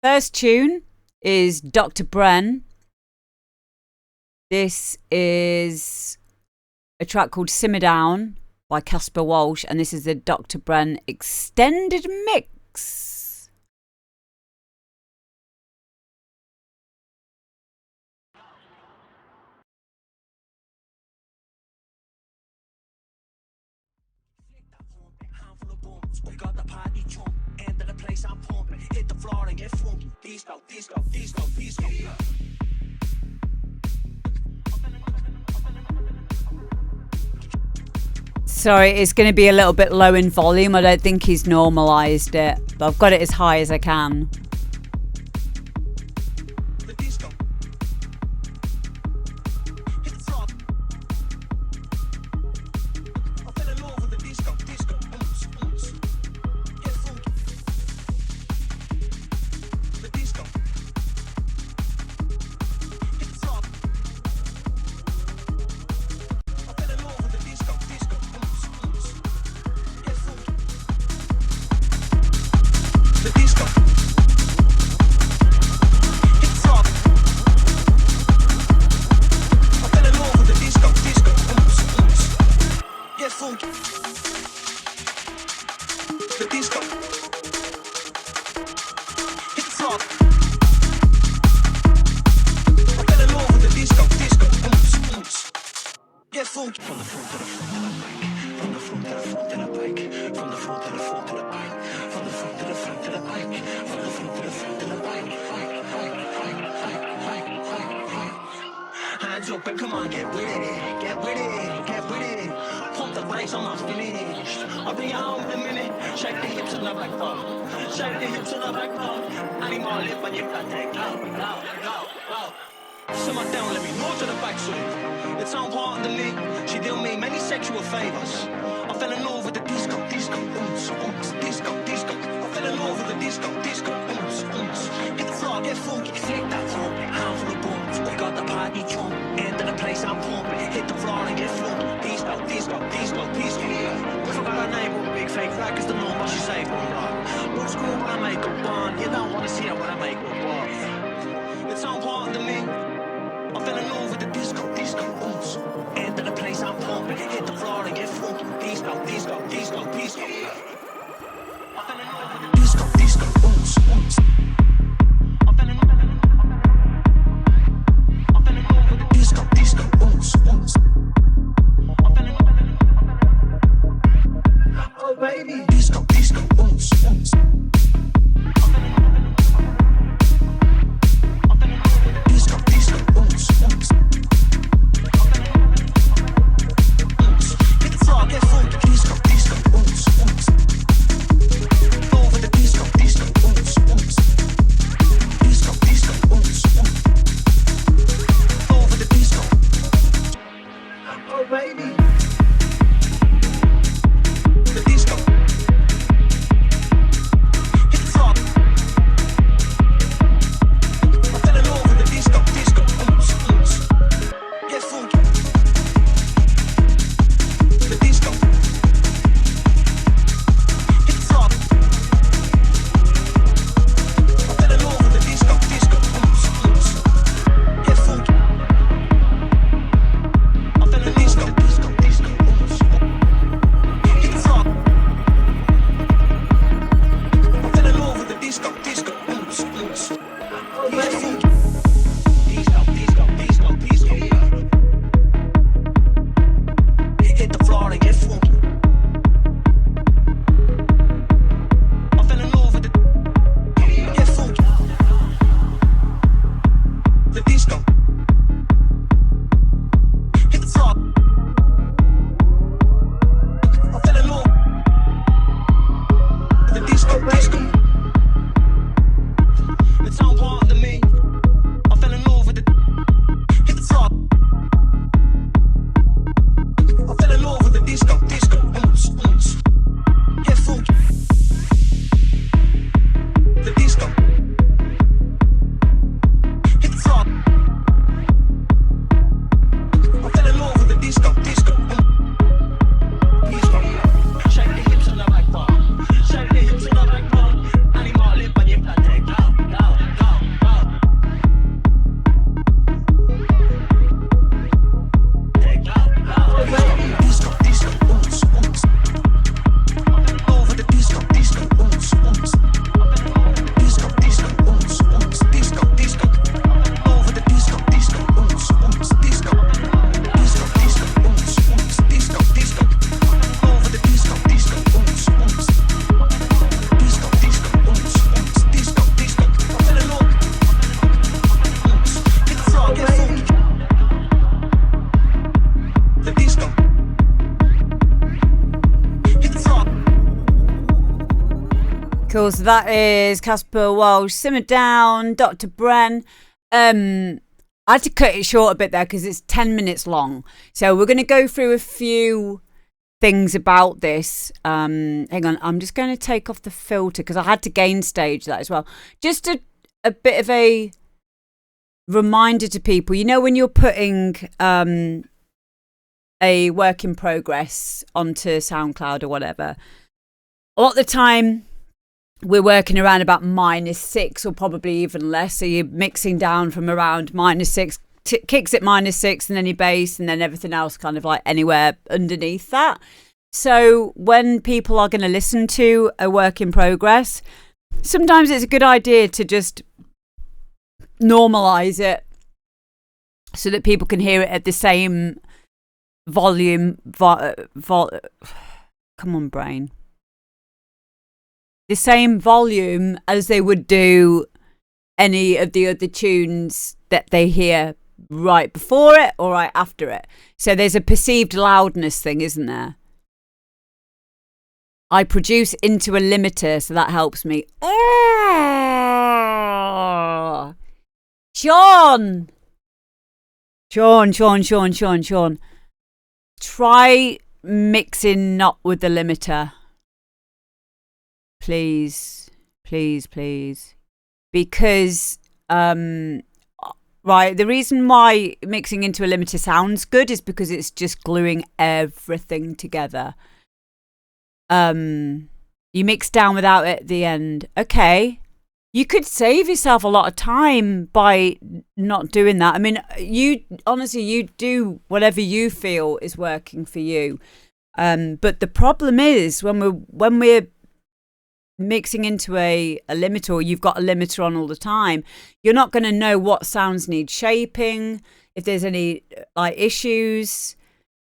First tune is Dr. Bren. This is a track called Simmer Down by Casper Walsh, and this is the Dr. Bren extended mix. We got the party jump, enter the place I'm pumping, hit the floor and get funky. Disco, disco, disco, disco. Sorry, it's going to be a little bit low in volume. I don't think he's normalised it, but I've got it as high as I can. It's on part of me. So that is Casper, Walsh, Simmer Down, Dr. Bren. I had to cut it short a bit there because it's 10 minutes long. So we're going to go through a few things about this. Hang on, I'm just going to take off the filter because I had to gain stage that as well. Just a bit of a reminder to people, you know, when you're putting a work in progress onto SoundCloud or whatever, a lot of the time we're working around about -6 or probably even less. So you're mixing down from around -6, kicks at -6, and then your bass, and then everything else kind of like anywhere underneath that. So when people are going to listen to a work in progress, sometimes it's a good idea to just normalize it so that people can hear it at the same volume. Come on, brain. The same volume as they would do any of the other tunes that they hear right before it or right after it. So there's a perceived loudness thing, isn't there? I produce into a limiter, so that helps me. Oh! Sean! Try mixing not with the limiter. Please. Because, right, the reason why mixing into a limiter sounds good is because it's just gluing everything together. You mix down without it at the end. Okay. You could save yourself a lot of time by not doing that. I mean, you do whatever you feel is working for you. But the problem is when we're mixing into a limiter, or you've got a limiter on all the time, you're not going to know what sounds need shaping. If there's any like issues,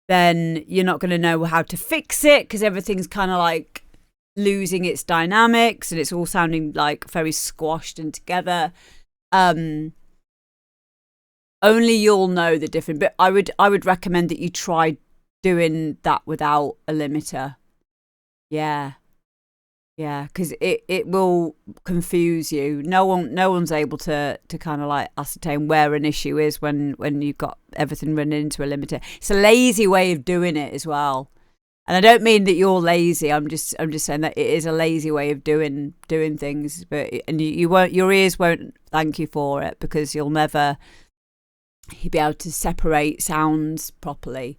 then you're not going to know how to fix it because everything's kind of like losing its dynamics and it's all sounding like very squashed and together. Only you'll know the difference. But I would recommend that you try doing that without a limiter. Yeah, because it will confuse you. No one's able to kind of like ascertain where an issue is when you've got everything running into a limiter. It's a lazy way of doing it as well. And I don't mean that you're lazy. I'm just saying that it is a lazy way of doing things. But you won't, your ears won't thank you for it because you'll never be able to separate sounds properly.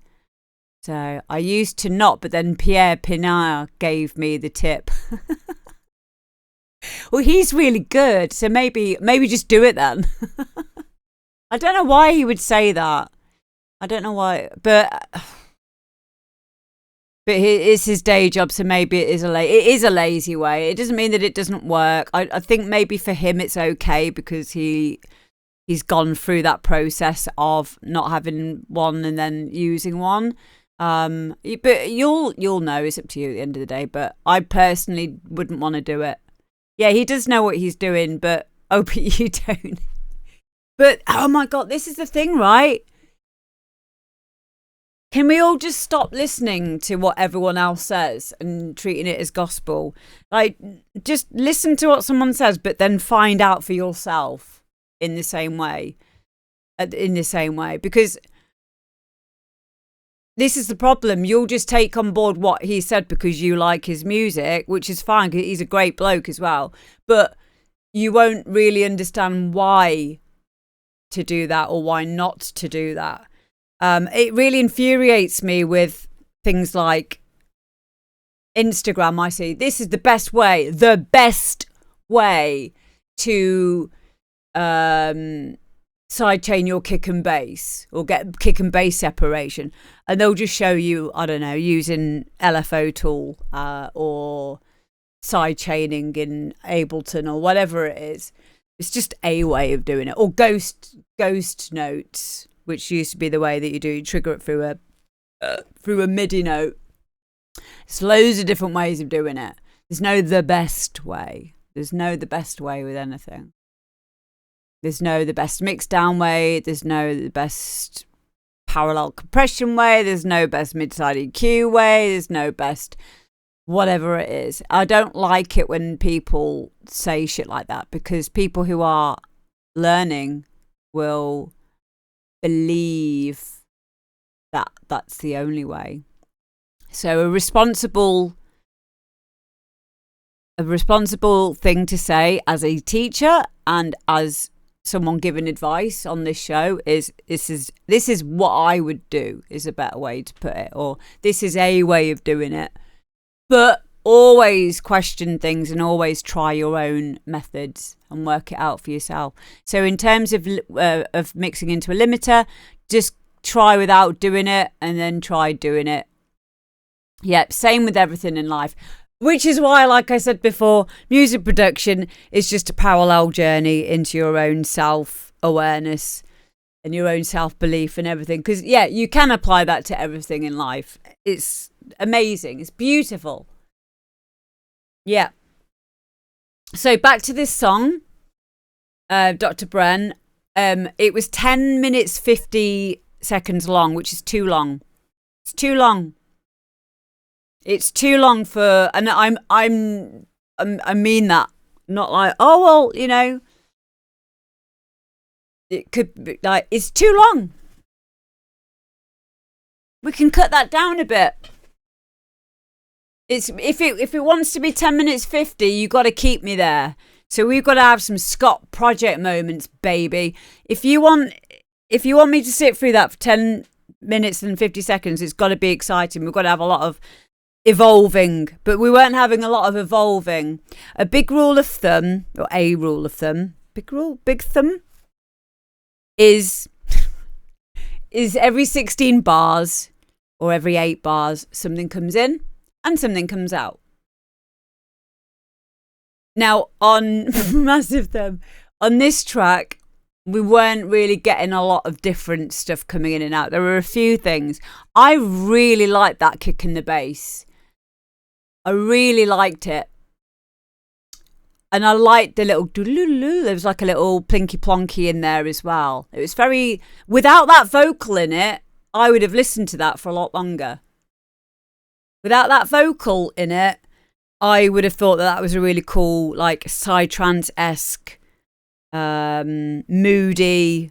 So I used to not, but then Pierre Pinard gave me the tip. Well, he's really good, so maybe just do it then. I don't know why he would say that. I don't know why, but it's his day job, so maybe it is a lazy way. It doesn't mean that it doesn't work. I think maybe for him it's okay because he's gone through that process of not having one and then using one. But you'll know. It's up to you at the end of the day. But I personally wouldn't want to do it. Yeah, he does know what he's doing, but you don't. But oh my God, this is the thing, right? Can we all just stop listening to what everyone else says and treating it as gospel? Like, just listen to what someone says, but then find out for yourself in the same way. Because this is the problem. You'll just take on board what he said because you like his music, which is fine because he's a great bloke as well. But you won't really understand why to do that or why not to do that. It really infuriates me with things like Instagram. I see this is the best way to sidechain your kick and bass or get kick and bass separation, and they'll just show you, I don't know, using LFO tool or sidechaining in Ableton or whatever it is. It's just a way of doing it, or ghost notes, which used to be the way that you trigger it through a MIDI note. There's loads of different ways of doing it. There's no the best way. There's no the best way with anything. There's no the best mix down way. There's no the best parallel compression way. There's no best mid-side EQ way. There's no best whatever it is. I don't like it when people say shit like that, because people who are learning will believe that that's the only way. So a responsible thing to say as a teacher and as someone giving advice on this show is this is what I would do, is a better way to put it, or this is a way of doing it. But always question things and always try your own methods and work it out for yourself. So in terms of mixing into a limiter, just try without doing it and then try doing it. Yep, same with everything in life. Which is why, like I said before, music production is just a parallel journey into your own self-awareness and your own self-belief and everything. Because, yeah, you can apply that to everything in life. It's amazing. It's beautiful. Yeah. So back to this song, Dr. Bren. It was 10 minutes 50 seconds long, which is too long. It's too long. It's too long for, and I mean that, not like, oh well, you know, it could be like, it's too long. We can cut that down a bit. It's if it wants to be 10 minutes 50, you got to keep me there. So we've got to have some Scott Project moments, baby. If you want me to sit through that for 10 minutes and 50 seconds, it's got to be exciting. We've got to have a lot of evolving, but we weren't having a lot of evolving. A big rule of thumb, or a rule of thumb, big thumb, is every 16 bars or every 8 bars, something comes in and something comes out. Now, on massive thumb, on this track, we weren't really getting a lot of different stuff coming in and out. There were a few things. I really liked that kick in the bass. I really liked it. And I liked the little doo-loo-loo. There was like a little plinky plonky in there as well. It was very, without that vocal in it, I would have listened to that for a lot longer. Without that vocal in it, I would have thought that was a really cool, like psytrance-esque, moody,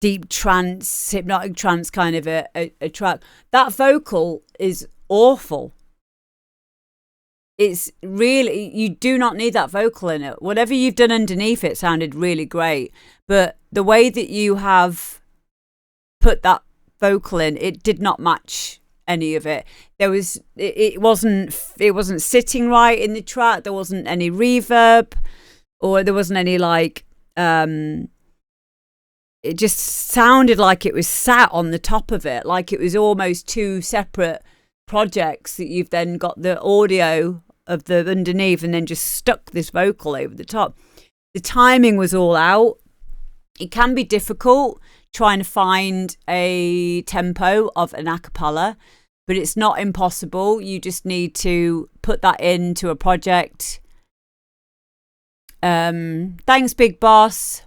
deep trance, hypnotic trance kind of a track. That vocal is awful. It's really, you do not need that vocal in it. Whatever you've done underneath it sounded really great, but the way that you have put that vocal in, it did not match any of it. It wasn't sitting right in the track. There wasn't any reverb, or there wasn't any like it just sounded like it was sat on the top of it, like it was almost two separate projects that you've then got the audio of the underneath and then just stuck this vocal over the top. The timing was all out. It can be difficult trying to find a tempo of an a cappella, but it's not impossible. You just need to put that into a project. Thanks, Big Boss.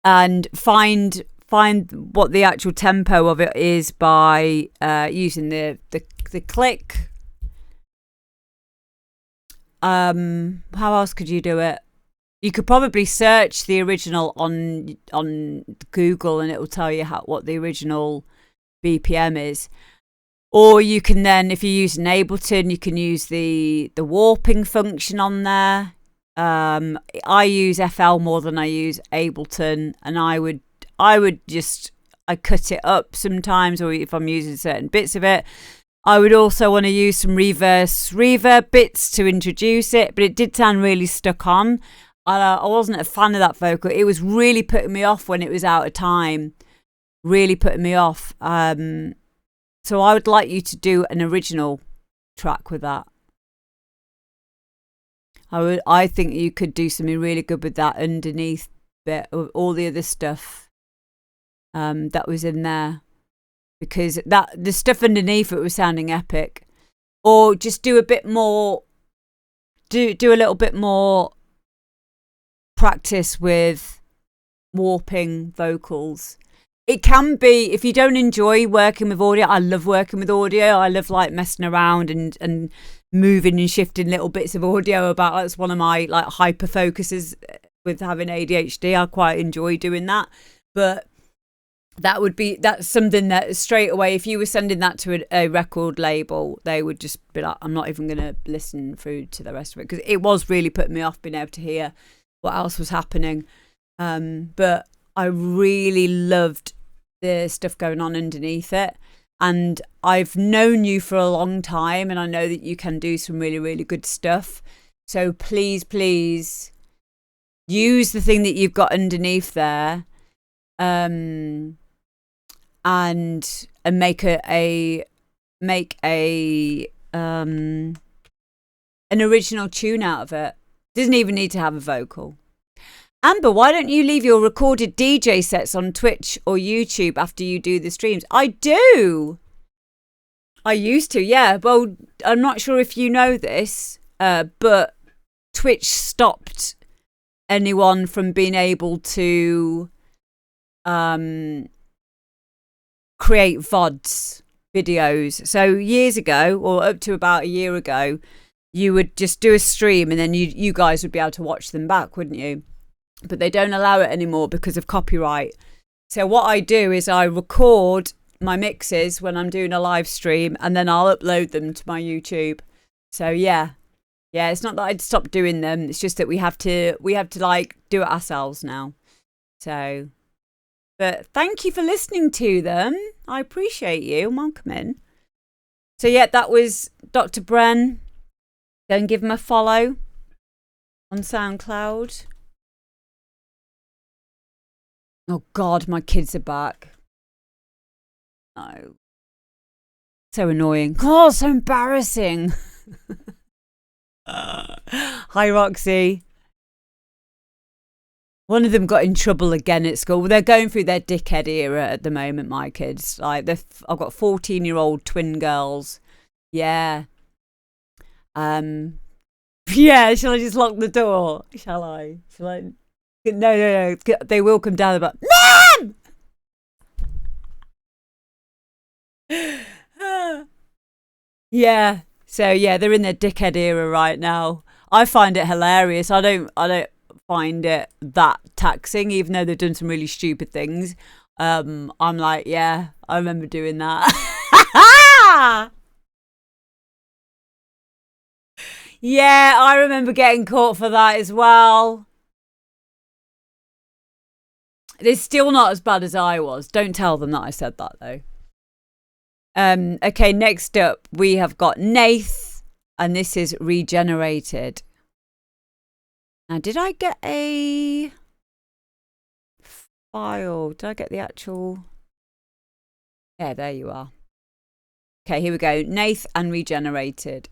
And find what the actual tempo of it is by using the click. How else could you do it? You could probably search the original on Google and it will tell you what the original BPM is. Or you can then, if you use an Ableton, you can use the warping function on there. I use FL more than I use Ableton, and I cut it up sometimes, or if I'm using certain bits of it. I would also want to use some reverb bits to introduce it, but it did sound really stuck on. I wasn't a fan of that vocal. It was really putting me off when it was out of time. Really putting me off. So I would like you to do an original track with that. I think you could do something really good with that underneath bit of all the other stuff that was in there, because the stuff underneath it was sounding epic. Or just do a bit more, do a little bit more practice with warping vocals. it can be, if you don't enjoy working with audio. I love working with audio. I love like messing around and moving and shifting little bits of audio about. That's one of my like hyper focuses with having ADHD. I quite enjoy doing that. But that's something that straight away, if you were sending that to a record label, they would just be like, I'm not even going to listen through to the rest of it, because it was really putting me off being able to hear what else was happening. But I really loved the stuff going on underneath it. And I've known you for a long time, and I know that you can do some really, really good stuff. So please, please use the thing that you've got underneath there, and make an original tune out of it. Doesn't even need to have a vocal. Amber, why don't you leave your recorded DJ sets on Twitch or YouTube after you do the streams? I do. I used to, yeah. Well, I'm not sure if you know this, but Twitch stopped anyone from being able to create VODs videos. So years ago, or up to about a year ago, you would just do a stream and then you guys would be able to watch them back, wouldn't you? But they don't allow it anymore because of copyright. So what I do is I record my mixes when I'm doing a live stream, and then I'll upload them to my YouTube. So yeah, it's not that I'd stopped doing them. It's just that we have to like do it ourselves now. So, but thank you for listening to them. I appreciate you. Welcome in. So yeah, that was Dr. Bren. Go and give him a follow on SoundCloud. Oh God, my kids are back. No. So annoying. Oh, so embarrassing. Hi, Roxy. One of them got in trouble again at school. They're going through their dickhead era at the moment, my kids. Like, I've got 14-year-old twin girls. Yeah. Yeah, shall I just lock the door? Shall I? No. They will come down about, Mom! Yeah. So yeah, they're in their dickhead era right now. I find it hilarious. I don't find it that taxing, even though they've done some really stupid things. I'm like, yeah, I remember doing that. Yeah, I remember getting caught for that as well. It's still not as bad as I was. Don't tell them that I said that, though. Okay, next up, we have got Nath, and this is Regenerated. Now, did I get a file? Did I get the actual... Yeah, there you are. Okay, here we go. Nath and Regenerated.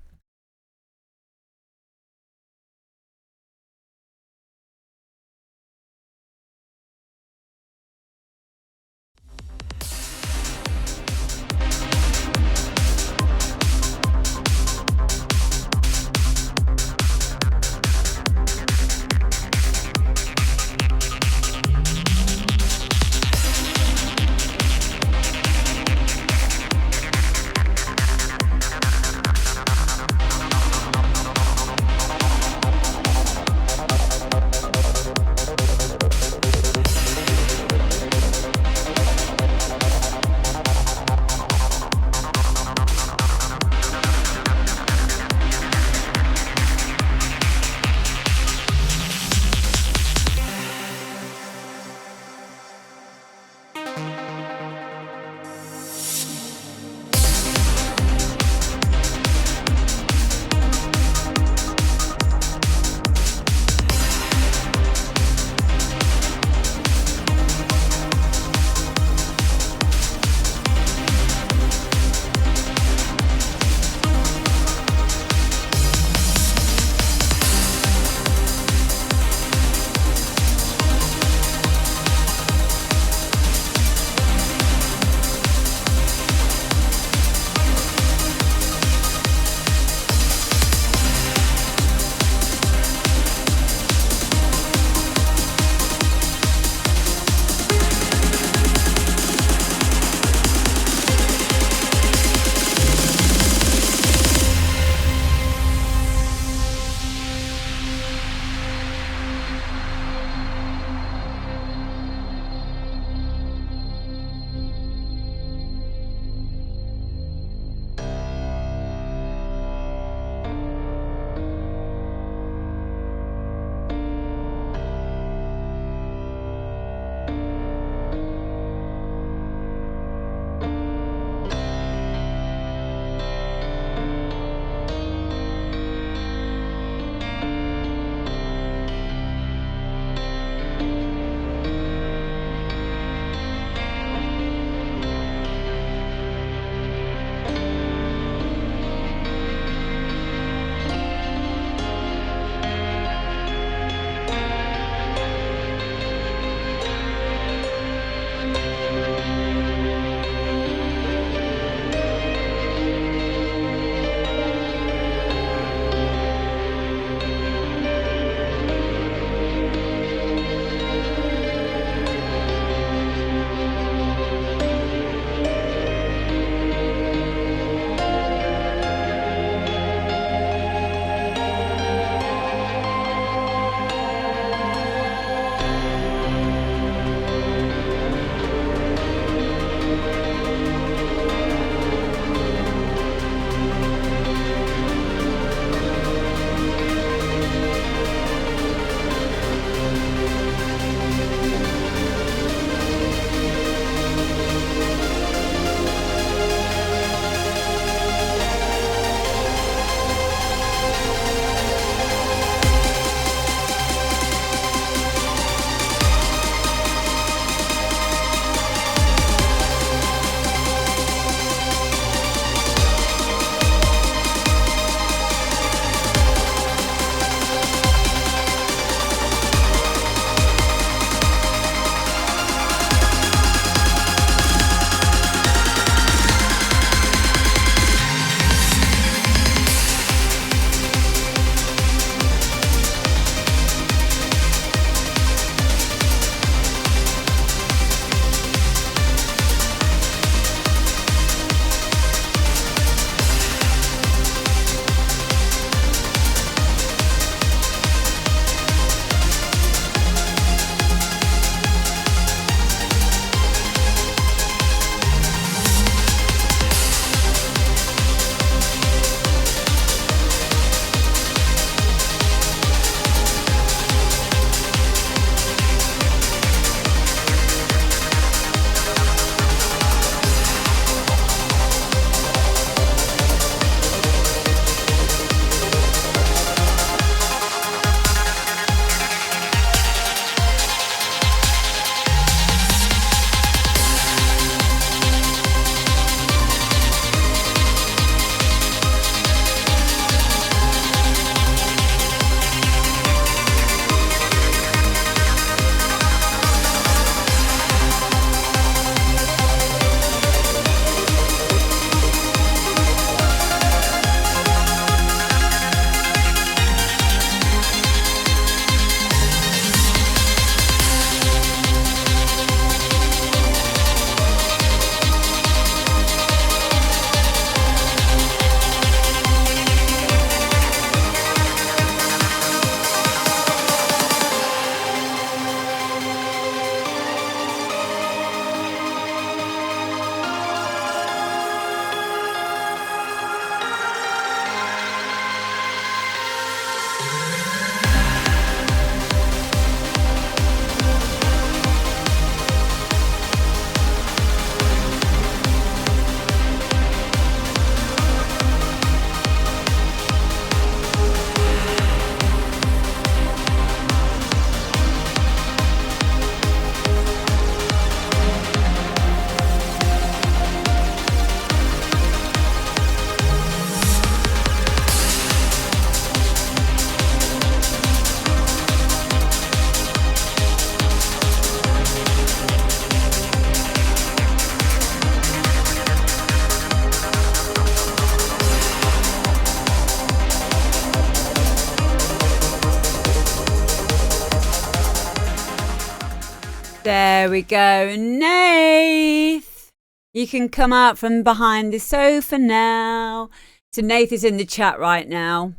There we go. Nath, you can come out from behind the sofa now. So Nath is in the chat right now.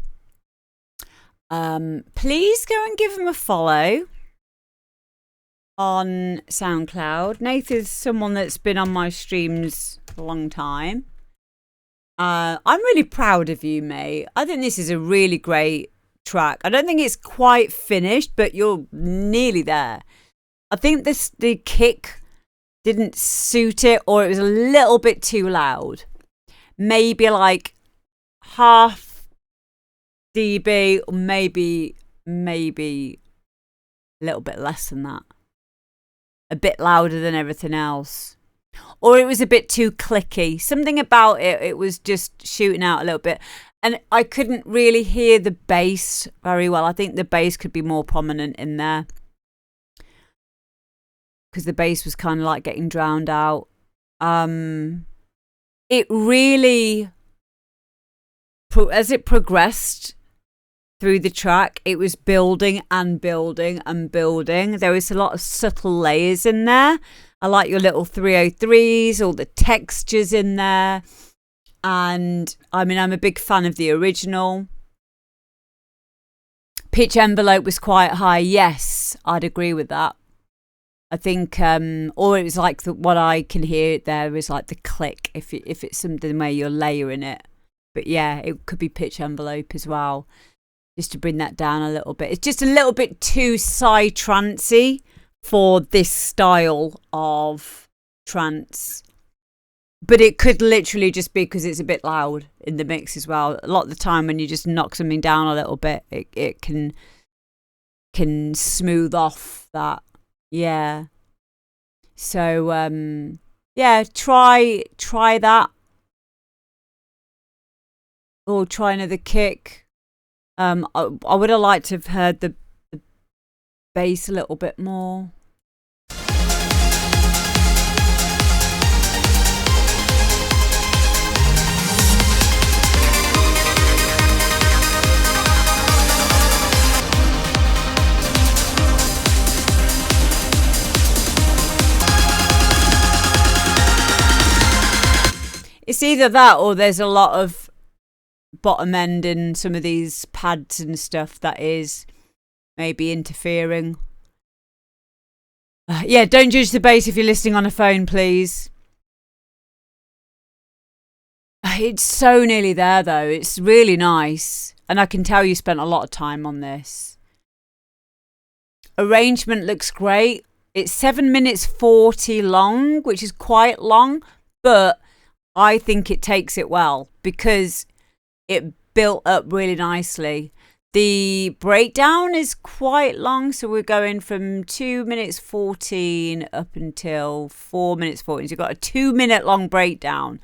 Please go and give him a follow on SoundCloud. Nath is someone that's been on my streams for a long time. I'm really proud of you, mate. I think this is a really great track. I don't think it's quite finished, but you're nearly there. I think the kick didn't suit it, or it was a little bit too loud. Maybe like half dB, or maybe a little bit less than that. A bit louder than everything else. Or it was a bit too clicky. Something about it was just shooting out a little bit. And I couldn't really hear the bass very well. I think the bass could be more prominent in there, because the bass was kind of like getting drowned out. It really, as it progressed through the track, it was building and building and building. There was a lot of subtle layers in there. I like your little 303s, all the textures in there. And I mean, I'm a big fan of the original. Pitch envelope was quite high. Yes, I'd agree with that. I think, or it was like what I can hear there is like the click, if it's something where you're layering it. But yeah, it could be pitch envelope as well, just to bring that down a little bit. It's just a little bit too psy-trancey for this style of trance. But it could literally just be because it's a bit loud in the mix as well. A lot of the time when you just knock something down a little bit, it can smooth off that. Yeah. So yeah, try that. Or try another kick. I would have liked to have heard the bass a little bit more. It's either that or there's a lot of bottom end in some of these pads and stuff that is maybe interfering. Yeah, don't judge the bass if you're listening on a phone, please. It's so nearly there, though. It's really nice. And I can tell you spent a lot of time on this. Arrangement looks great. It's 7 minutes 40 long, which is quite long, but I think it takes it well because it built up really nicely. The breakdown is quite long, so we're going from 2 minutes 14 up until 4 minutes 14. So you've got a 2 minute long breakdown.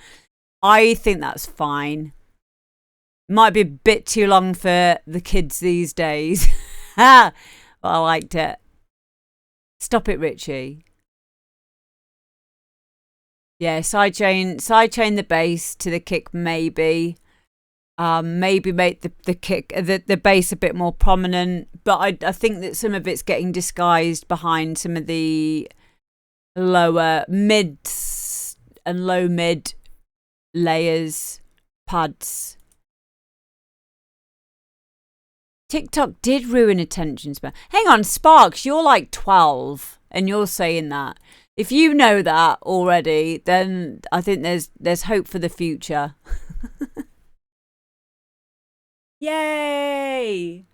I think that's fine. Might be a bit too long for the kids these days. But I liked it. Stop it, Richie. Yeah, sidechain the bass to the kick, maybe. Maybe make the kick, the bass a bit more prominent. But I think that some of it's getting disguised behind some of the lower mids and low mid layers, pads. TikTok did ruin attention span. Hang on, Sparks, you're like 12 and you're saying that. If you know that already, then I think there's hope for the future. Yay!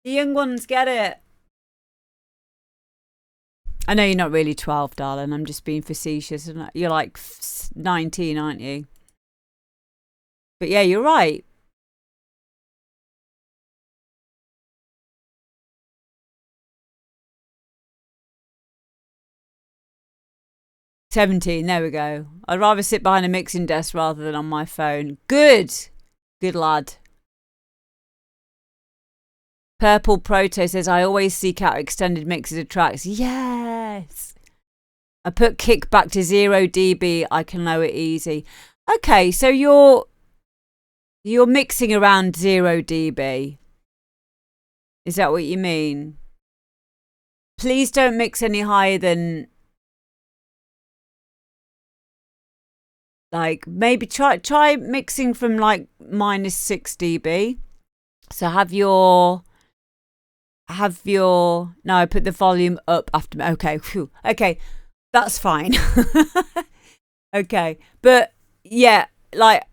The young ones get it. I know you're not really 12, darling. I'm just being facetious. You're like 19, aren't you? But yeah, you're right. "17, there we go. I'd rather sit behind a mixing desk rather than on my phone." Good lad. Purple Proto says, "I always seek out extended mixes of tracks." Yes. I put kick back to 0 dB. I can lower it easy. Okay, so you're mixing around 0 dB. Is that what you mean? please don't mix any higher than, like, maybe try mixing from like -6 dB. So have your no, I put the volume up after. Okay, phew. Okay, that's fine. Okay, but yeah, like,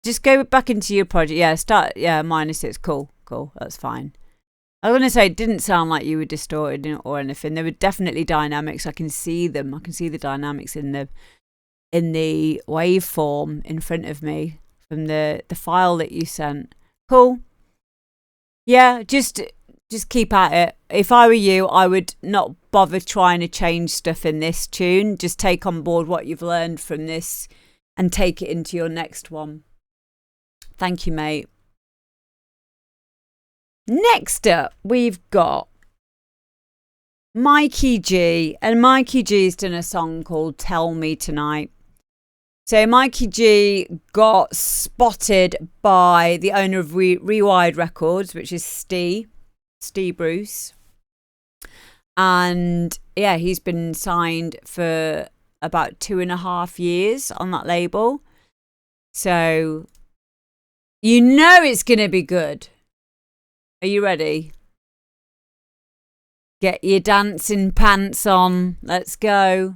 just go back into your project. Yeah, start. Yeah, -6. Cool, that's fine. I was going to say, it didn't sound like you were distorted or anything. There were definitely dynamics. I can see them. I can see the dynamics in the waveform in front of me from the file that you sent. Cool. Yeah, just keep at it. If I were you, I would not bother trying to change stuff in this tune. Just take on board what you've learned from this and take it into your next one. Thank you, mate. Next up, we've got Mikey G. And Mikey G's done a song called Tell Me Tonight. So Mikey G got spotted by the owner of Rewired Records, which is Steve Bruce. And yeah, he's been signed for about 2.5 years on that label. So you know it's going to be good. Are you ready? Get your dancing pants on. Let's go.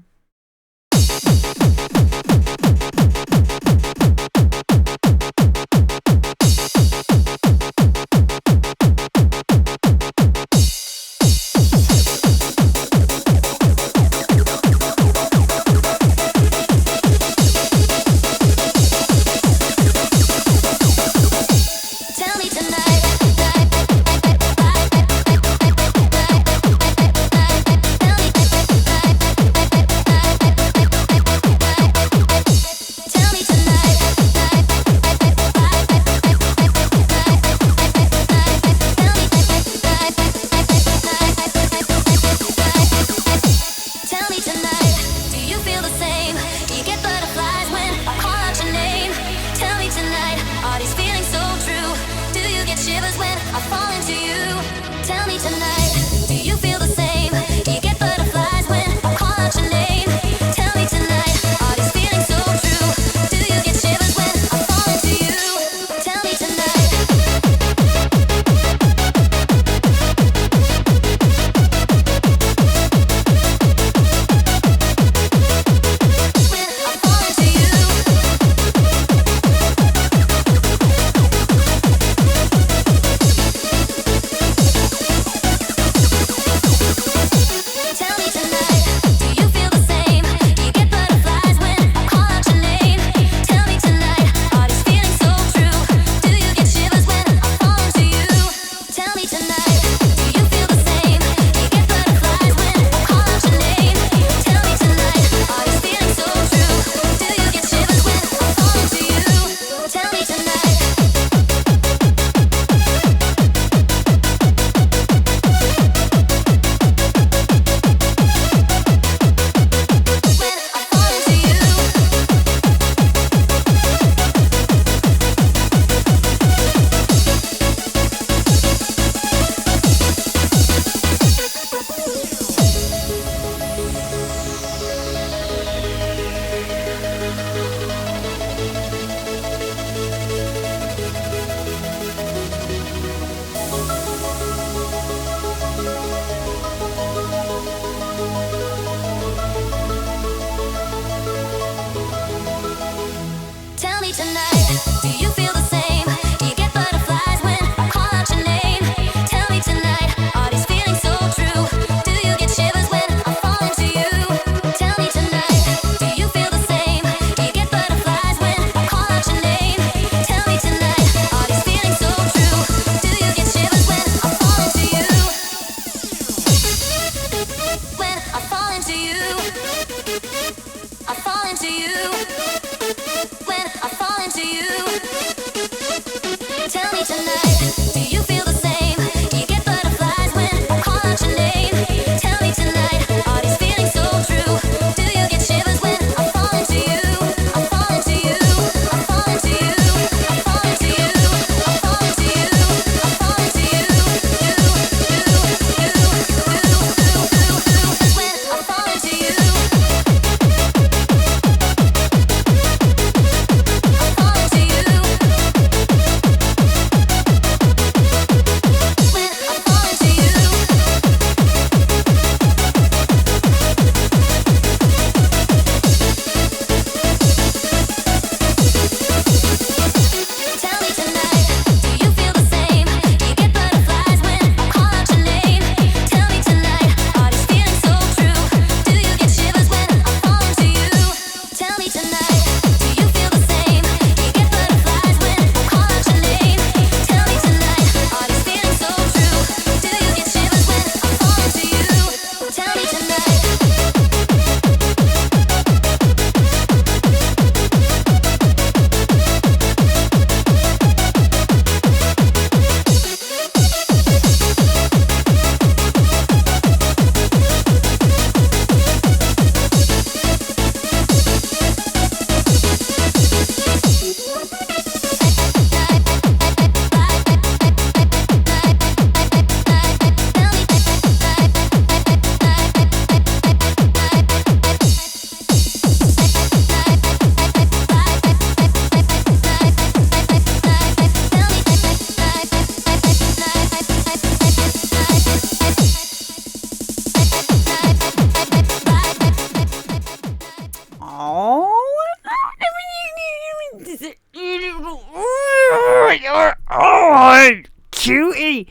fruity.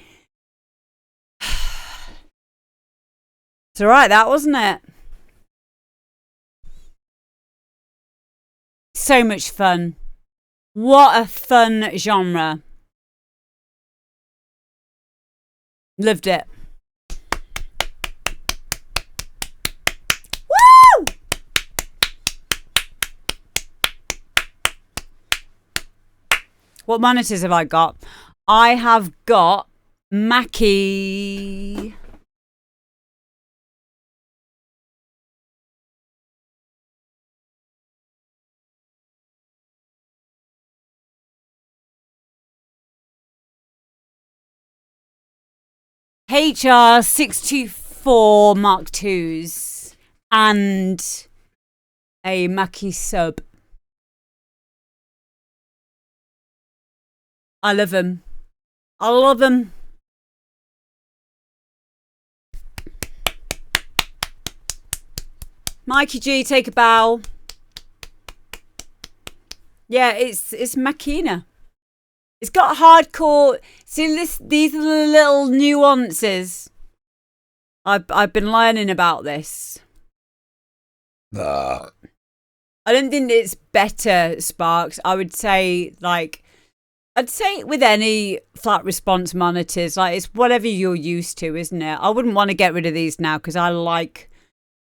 It's alright, that, wasn't it? So much fun. What a fun genre. Loved it. Woo! What monitors have I got? I have got Mackie. HR624 Mark IIs and a Mackie sub. I love them. I love them. Mikey G, take a bow. Yeah, it's Machina. It's got hardcore. See, these are the little nuances. I've been learning about this. I don't think it's better, Sparks. I'd say with any flat response monitors, like it's whatever you're used to, isn't it? I wouldn't want to get rid of these now because I like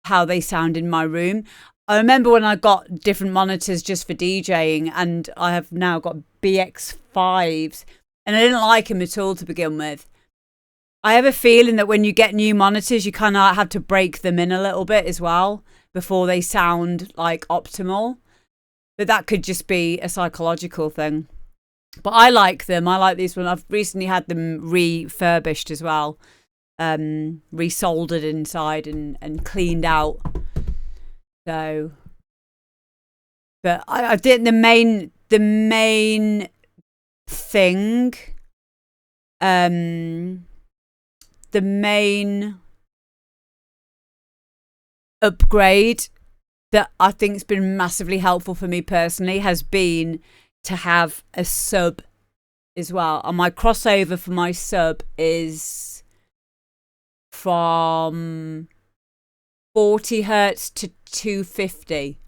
how they sound in my room. I remember when I got different monitors just for DJing, and I have now got BX5s, and I didn't like them at all to begin with. I have a feeling that when you get new monitors, you kind of have to break them in a little bit as well before they sound like optimal. But that could just be a psychological thing. But I like them. I like these ones. I've recently had them refurbished as well, resoldered inside and cleaned out. So, but I did the main thing, the main upgrade that I think has been massively helpful for me personally has been to have a sub as well. And my crossover for my sub is from 40 hertz to 250.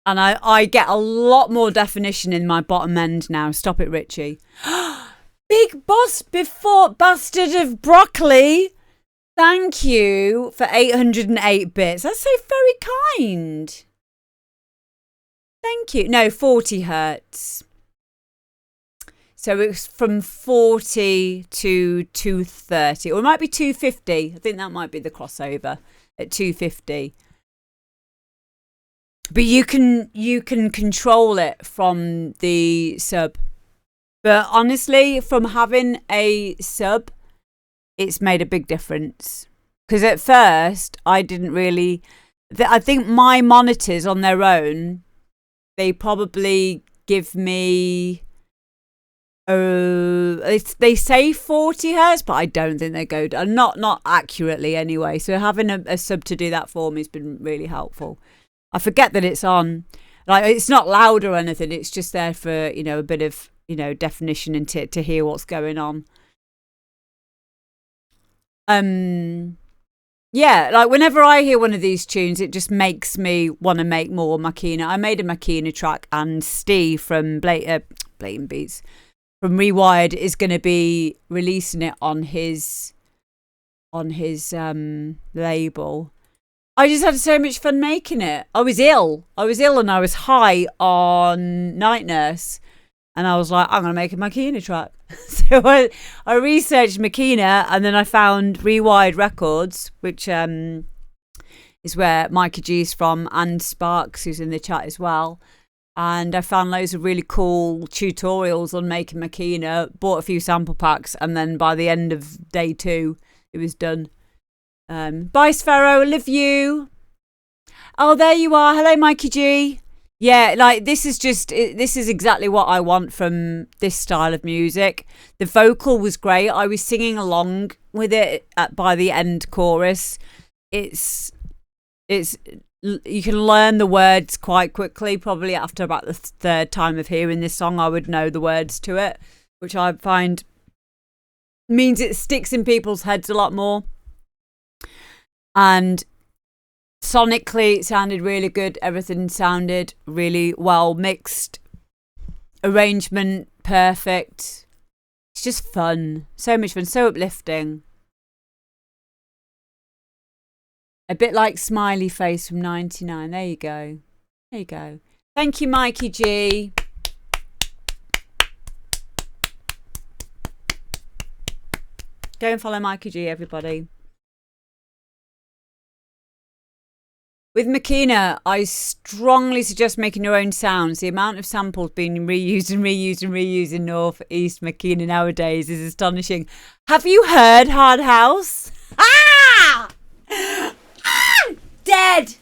And I get a lot more definition in my bottom end now. Stop it, Richie. Big Boss Before Bastard of Broccoli. Thank you for 808 bits. That's so very kind. Thank you. No, 40 hertz. So it's from 40 to 230. Or it might be 250. I think that might be the crossover at 250. But you can control it from the sub. But honestly, from having a sub, it's made a big difference. Because at first, I didn't really... I think my monitors on their own, they probably give me... they say 40 hertz, but I don't think they go... Not accurately anyway. So having a sub to do that for me has been really helpful. I forget that it's on. Like, it's not loud or anything. It's just there for, a bit of, definition and to hear what's going on. Yeah, like whenever I hear one of these tunes, it just makes me want to make more Machina. I made a Machina track, and Steve from Blatant Beats from Rewired is going to be releasing it on his label. I just had so much fun making it. I was ill and I was high on Night Nurse. And I was like, I'm going to make a Machina track. So I researched Machina, and then I found Rewired Records, which is where Mikey G is from, and Sparks, who's in the chat as well. And I found loads of really cool tutorials on making Machina, bought a few sample packs, and then by the end of day 2, it was done. Bye, Sphero, I love you. Oh, there you are. Hello, Mikey G. Yeah, like this is exactly what I want from this style of music. The vocal was great. I was singing along with it by the end chorus. It's you can learn the words quite quickly. Probably after about the third time of hearing this song, I would know the words to it, which I find means it sticks in people's heads a lot more. And sonically, it sounded really good. Everything sounded really well mixed. Arrangement, perfect. It's just fun. So much fun. So uplifting. A bit like Smiley Face from 99. There you go. There you go. Thank you, Mikey G. Go and follow Mikey G, everybody. With Makina, I strongly suggest making your own sounds. The amount of samples being reused in North East Makina nowadays is astonishing. Have you heard Hard House? Ah! Ah! Dead!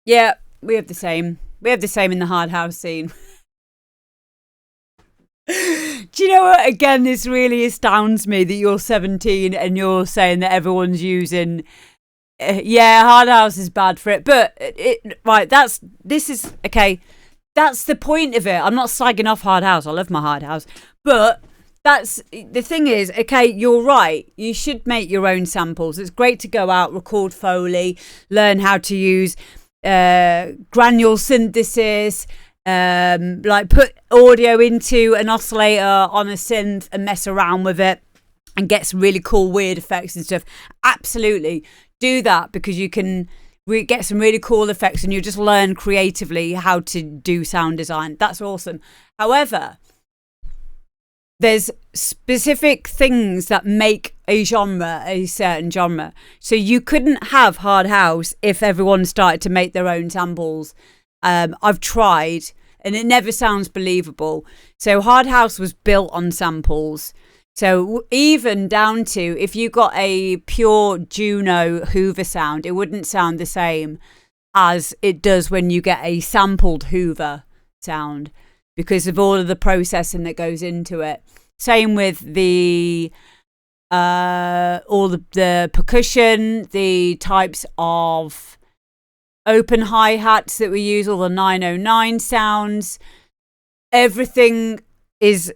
Yeah, we have the same. We have the same in the Hard House scene. Do you know what? Again, this really astounds me that you're 17 and you're saying that everyone's using... yeah, Hard House is bad for it. But, right, this is... Okay, that's the point of it. I'm not slagging off Hard House. I love my Hard House. But that's... The thing is, okay, you're right. You should make your own samples. It's great to go out, record Foley, learn how to use... granule synthesis, like put audio into an oscillator on a synth and mess around with it and get some really cool weird effects and stuff. Absolutely do that, because you can get some really cool effects and you just learn creatively how to do sound design. That's awesome. However, there's specific things that make a genre a certain genre. So you couldn't have Hard House if everyone started to make their own samples. I've tried and it never sounds believable. So Hard House was built on samples. So even down to if you got a pure Juno Hoover sound, it wouldn't sound the same as it does when you get a sampled Hoover sound, because of all of the processing that goes into it. Same with the all the percussion, the types of open hi-hats that we use, all the 909 sounds. Everything is...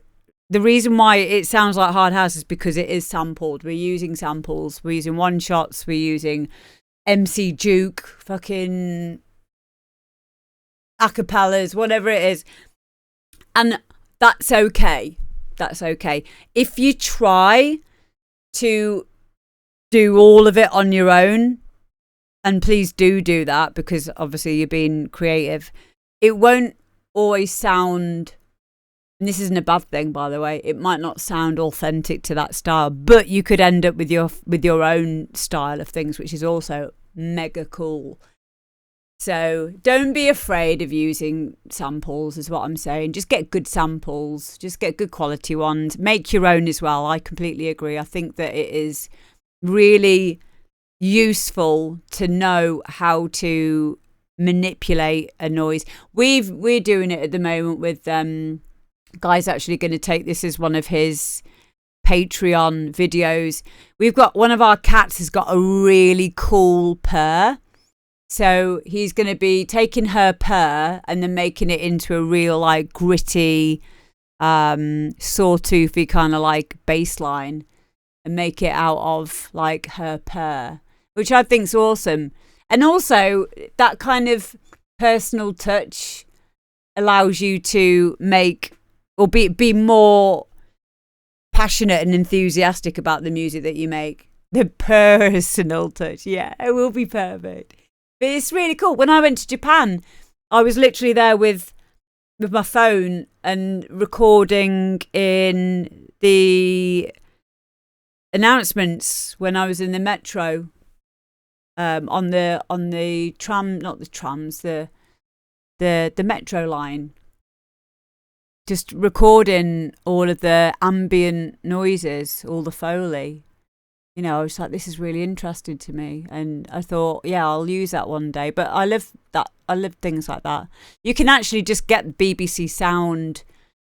The reason why it sounds like Hard House is because it is sampled. We're using samples. We're using one-shots. We're using MC Juke, fucking acapellas, whatever it is. And that's okay. That's okay. If you try to do all of it on your own, and please do that, because obviously you're being creative, it won't always sound, and this isn't a bad thing, by the way, it might not sound authentic to that style, but you could end up with your own style of things, which is also mega cool. So don't be afraid of using samples, is what I'm saying. Just get good samples. Just get good quality ones. Make your own as well. I completely agree. I think that it is really useful to know how to manipulate a noise. We're doing it at the moment with Guy's actually going to take this as one of his Patreon videos. We've got one of our cats has got a really cool purr. So he's going to be taking her purr and then making it into a real like gritty, sawtoothy kind of like bass line and make it out of like her purr, which I think's awesome. And also that kind of personal touch allows you to make or be more passionate and enthusiastic about the music that you make. The personal touch. Yeah, it will be perfect. But it's really cool. When I went to Japan, I was literally there with my phone and recording in the announcements when I was in the metro, on the tram, not the trams, the metro line. Just recording all of the ambient noises, all the Foley. You know, I was like, this is really interesting to me. And I thought, yeah, I'll use that one day. But I love that. I love things like that. You can actually just get BBC Sound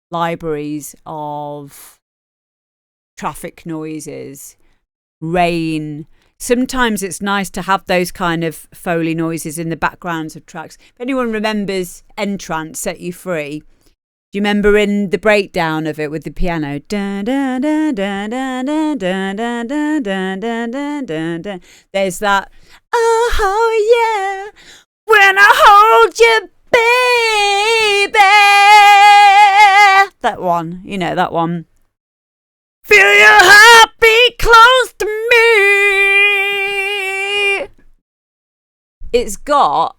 libraries of traffic noises, rain. Sometimes it's nice to have those kind of Foley noises in the backgrounds of tracks. If anyone remembers Entrance, Set You Free, do you remember in the breakdown of it with the piano? There's that, oh yeah, when I hold you, baby. That one, you know, that one. Feel your heartbeat close to me. It's got,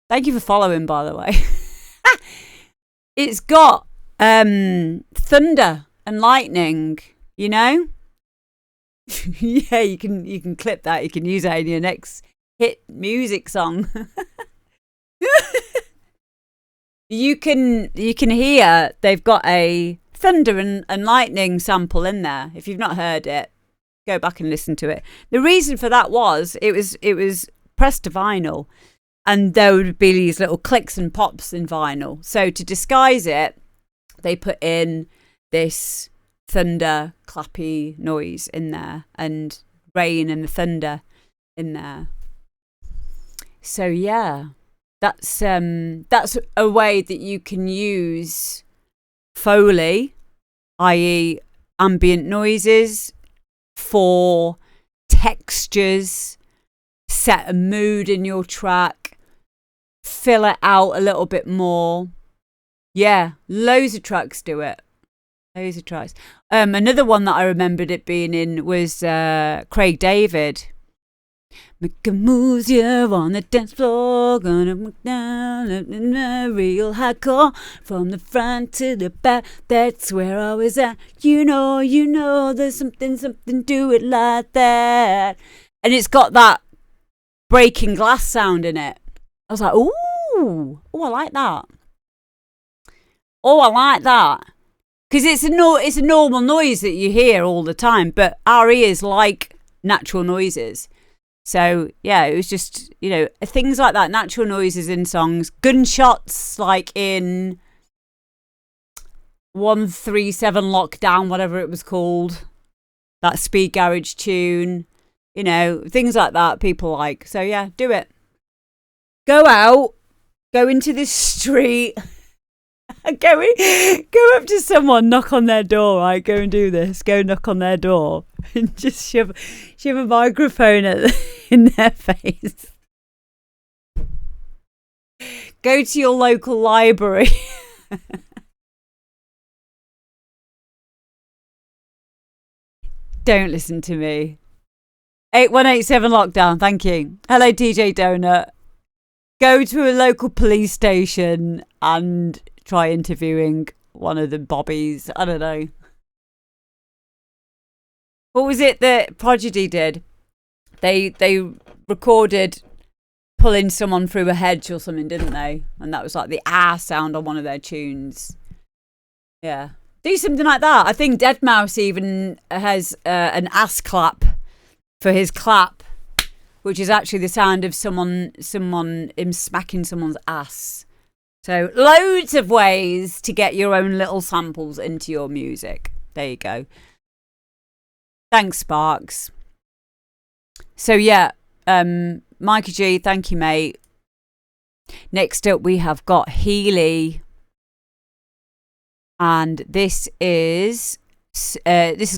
thank you for following, by the way. It's got thunder and lightning, you know? Yeah, you can clip that. You can use that in your next hit music song. You can hear they've got a thunder and lightning sample in there. If you've not heard it, go back and listen to it. The reason for that was it was pressed to vinyl, and there would be these little clicks and pops in vinyl. So to disguise it, they put in this thunder clappy noise in there and rain and the thunder in there. So yeah, that's a way that you can use Foley, i.e. ambient noises, for textures, set a mood in your track, fill it out a little bit more. Yeah, loads of tracks do it. Loads of tracks. Another one that I remembered it being in was Craig David. Making moves here on the dance floor, gonna walk down real hardcore, from the front to the back, that's where I was at. You know, there's something, do it like that. And it's got that breaking glass sound in it. I was like, ooh, I like that. Oh, I like that. Because it's a normal noise that you hear all the time, but our ears like natural noises. So, yeah, it was just, you know, things like that, natural noises in songs, gunshots like in 137 Lockdown, whatever it was called, that Speed Garage tune, you know, things like that people like. So, yeah, do it. Go out, go into this street, go up to someone, knock on their door, right? Go and do this. Go knock on their door and just shove a microphone in their face. Go to your local library. Don't listen to me. 8187 Lockdown, thank you. Hello, DJ Donut. Go to a local police station and try interviewing one of the bobbies. I don't know. What was it that Prodigy did? They recorded pulling someone through a hedge or something, didn't they? And that was like the sound on one of their tunes. Yeah. Do something like that. I think deadmau5 even has an ass clap for his clap, which is actually the sound of someone him smacking someone's ass. So loads of ways to get your own little samples into your music. There you go. Thanks, Sparks. So yeah, Mikey G, thank you, mate. Next up we have got Healy. And this is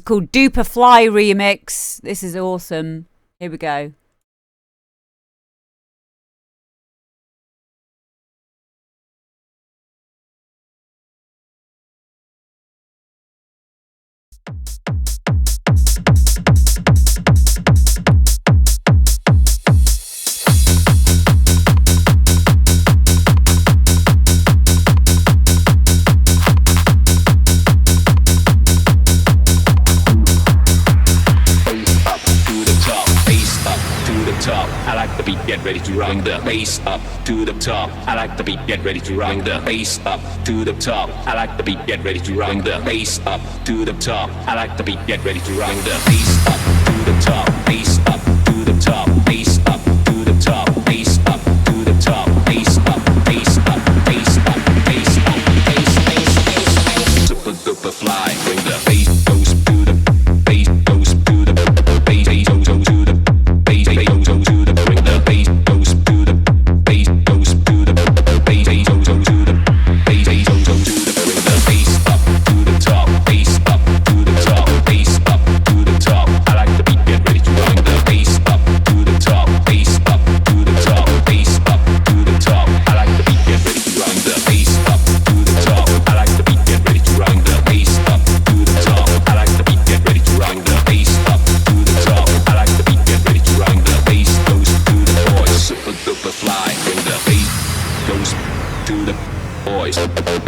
called Dupa Fly Remix. This is awesome. Here we go. Get ready to bring the bass up to the top. I like the beat. Get ready to bring the bass up to the top. I like the beat. Get ready to bring the bass up to the top. I like the beat. Get ready to bring the bass up to the top. Bass up to the top. Bass up to the top. Bass up to the top. Bass up. Bass up. Bass up. Bass up. Bass. Super duper fly. Bring the bass goes to the bass goes to the bass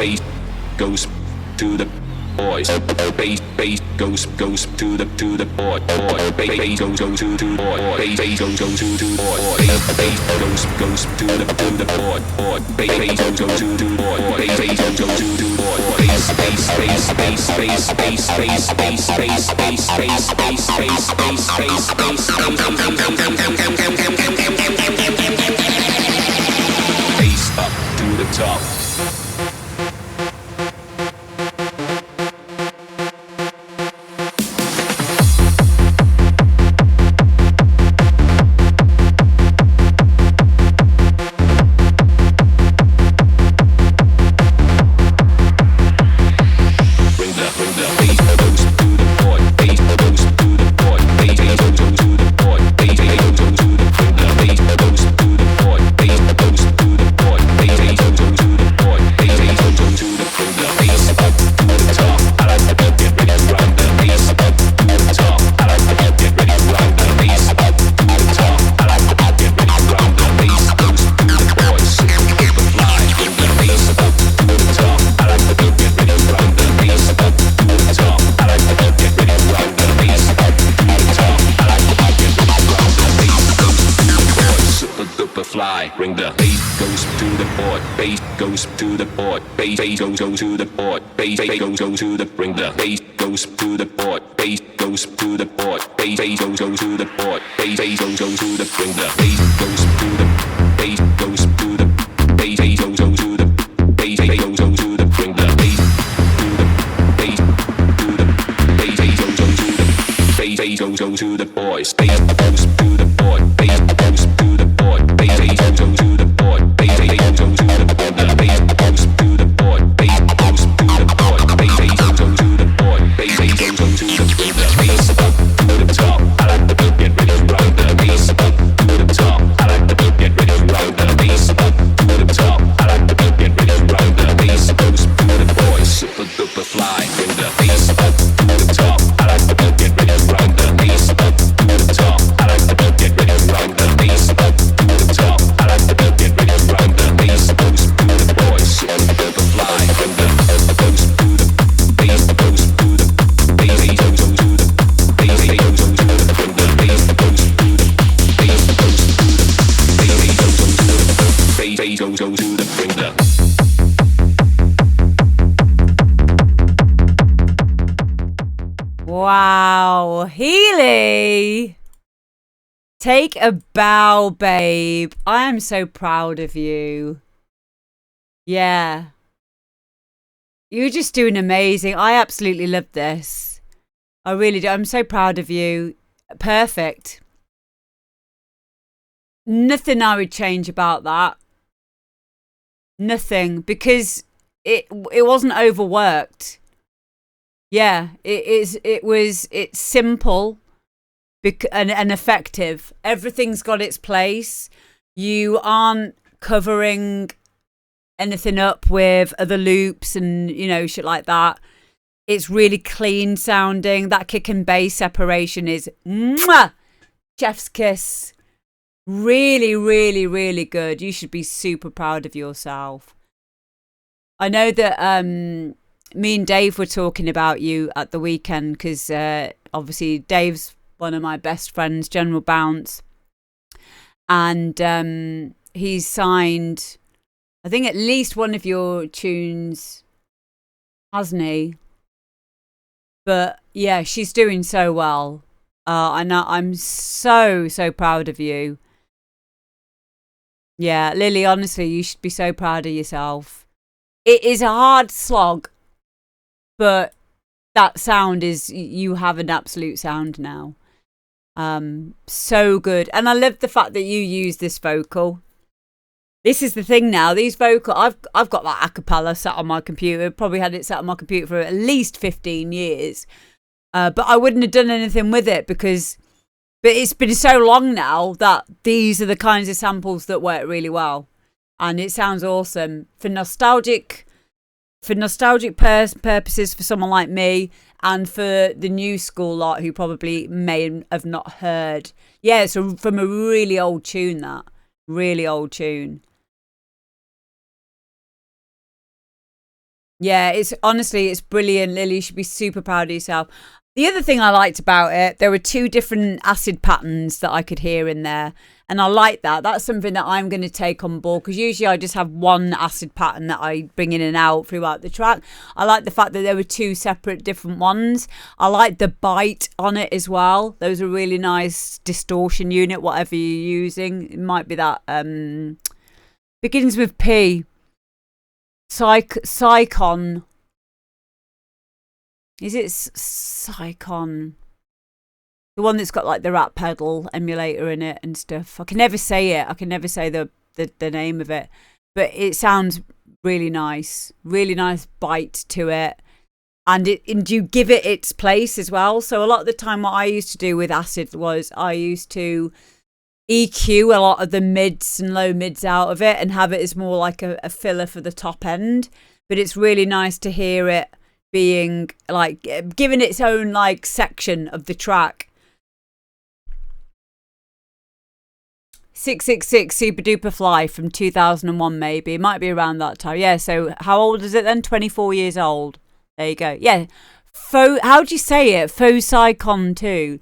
bass goes to the boys. Bass goes to the boy. Bass goes to boy. Bass goes to boy. Bass goes to the boy. Bass goes to boy. Bass goes to boy. Bass up to the top. Bring the bass goes to the board, bass goes to the board, bass goes to the board, bass goes to the bring the bass goes to the board, bass goes to the board, bass goes to the board, bass goes to the bring the bass goes to the bass goes to the bass goes to the bass goes to the bring the bass to the bass to the bass goes to the bass goes to the boys, bass goes to the board, bass goes to the board, bass goes to the board, bass goes to the board, the bass goes to the board, bass goes to the board, bass goes to the board, bass goes to the bass up to the top. I like the beat, get ready to rock the bass up to the top. I like the beat, get ready to rock the bass up to the top. I like the beat, get ready to rock the bass goes to the boys, super duper fly. Bring the bass up to the top. I like the beat, get ready to rock the bass up to the top. I like the beat, get ready to rock the bass up to the top. I like the beat, get ready to rock the bass goes to the boys, super duper fly. Bring the goes to the bass goes to the bass goes to the bass goes to the bring the bass goes to the bass goes to the bass goes to the bass goes to the bring the. Wow, Healy! Take a bow, babe. I am so proud of you. Yeah. You're just doing amazing. I absolutely love this. I really do. I'm so proud of you. Perfect. Nothing I would change about that. Nothing. Because it wasn't overworked. Yeah, it's simple and effective. Everything's got its place. You aren't covering anything up with other loops and, you know, shit like that. It's really clean sounding. That kick and bass separation is mwah! Chef's kiss. Really, really, really good. You should be super proud of yourself. I know that me and Dave were talking about you at the weekend because obviously Dave's one of my best friends, General Bounce. And he's signed, I think, at least one of your tunes, hasn't he? But yeah, she's doing so well. And I'm so, so proud of you. Yeah, Lily, honestly, you should be so proud of yourself. It is a hard slog. But that sound is, you have an absolute sound now. So good. And I love the fact that you use this vocal. This is the thing now. These vocal, I've got that a cappella sat on my computer. Probably had it sat on my computer for at least 15 years. But I wouldn't have done anything with it but it's been so long now that these are the kinds of samples that work really well. And it sounds awesome. For nostalgic purposes for someone like me and for the new school lot who probably may have not heard. Yeah, it's from a really old tune, that. Really old tune. Yeah, it's honestly, it's brilliant, Lily. You should be super proud of yourself. The other thing I liked about it, there were 2 different acid patterns that I could hear in there. And I like that. That's something that I'm going to take on board, because usually I just have one acid pattern that I bring in and out throughout the track. I like the fact that there were 2 separate different ones. I like the bite on it as well. Those are really nice distortion unit, whatever you're using. It might be that begins with P. Psychon. Is it Psychon? The one that's got like the rat pedal emulator in it and stuff. I can never say it. I can never say the name of it. But it sounds really nice. Really nice bite to it. And you give it its place as well. So a lot of the time what I used to do with acid was I used to EQ a lot of the mids and low mids out of it and have it as more like a filler for the top end. But it's really nice to hear it being like given its own like section of the track. 666 Super Duper Fly from 2001, maybe. It might be around that time. Yeah, so how old is it then? 24 years old. There you go. Yeah. How do you say it? Faux Psychon 2.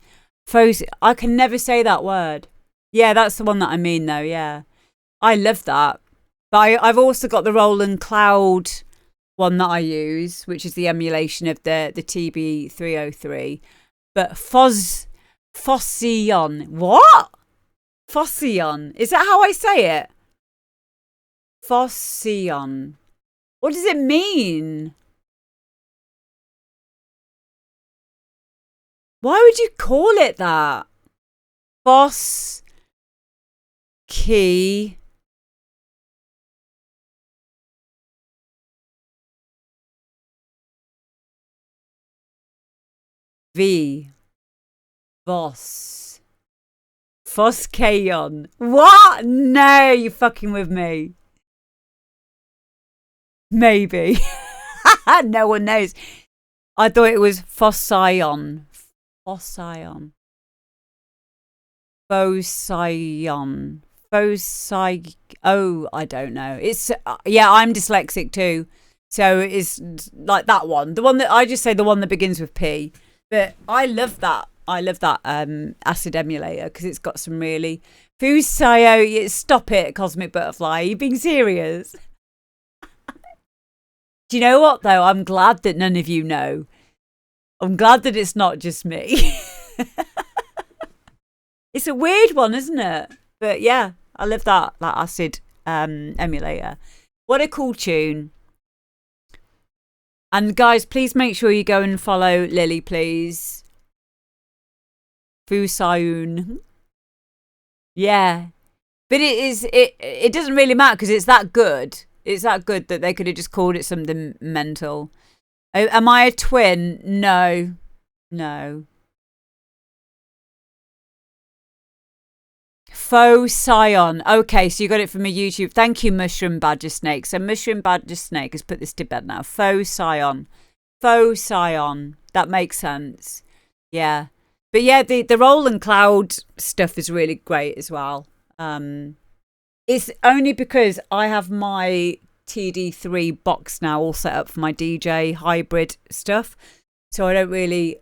I can never say that word. Yeah, that's the one that I mean, though. Yeah. I love that. But I've also got the Roland Cloud one that I use, which is the emulation of the TB303. But Fossion. What? Fossion. Is that how I say it? Fossion. What does it mean? Why would you call it that? Boss key. V. Boss. Foskeon. What? No, you're fucking with me. Maybe. No one knows. I thought it was Fossion. Fossion. Fossion. Oh, I don't know. It's yeah, I'm dyslexic too. So it's like that one. The one that I just say the one that begins with P. But I love that. I love that acid emulator because it's got some really Fusio. Stop it, Cosmic Butterfly. Are you being serious? Do you know what though? I'm glad that none of you know. I'm glad that it's not just me. It's a weird one, isn't it? But yeah, I love that acid emulator. What a cool tune. And guys, please make sure you go and follow Lily, please. Fusaun. Yeah. But it doesn't really matter because it's that good. It's that good that they could have just called it something mental. Am I a twin? No. Faux Scion. Okay, so you got it from a YouTube. Thank you, Mushroom Badger Snake. So Mushroom Badger Snake has put this to bed now. Faux Scion. Faux Scion. That makes sense. Yeah. But yeah, the Roland Cloud stuff is really great as well. It's only because I have my TD3 box now all set up for my DJ hybrid stuff. So I don't really...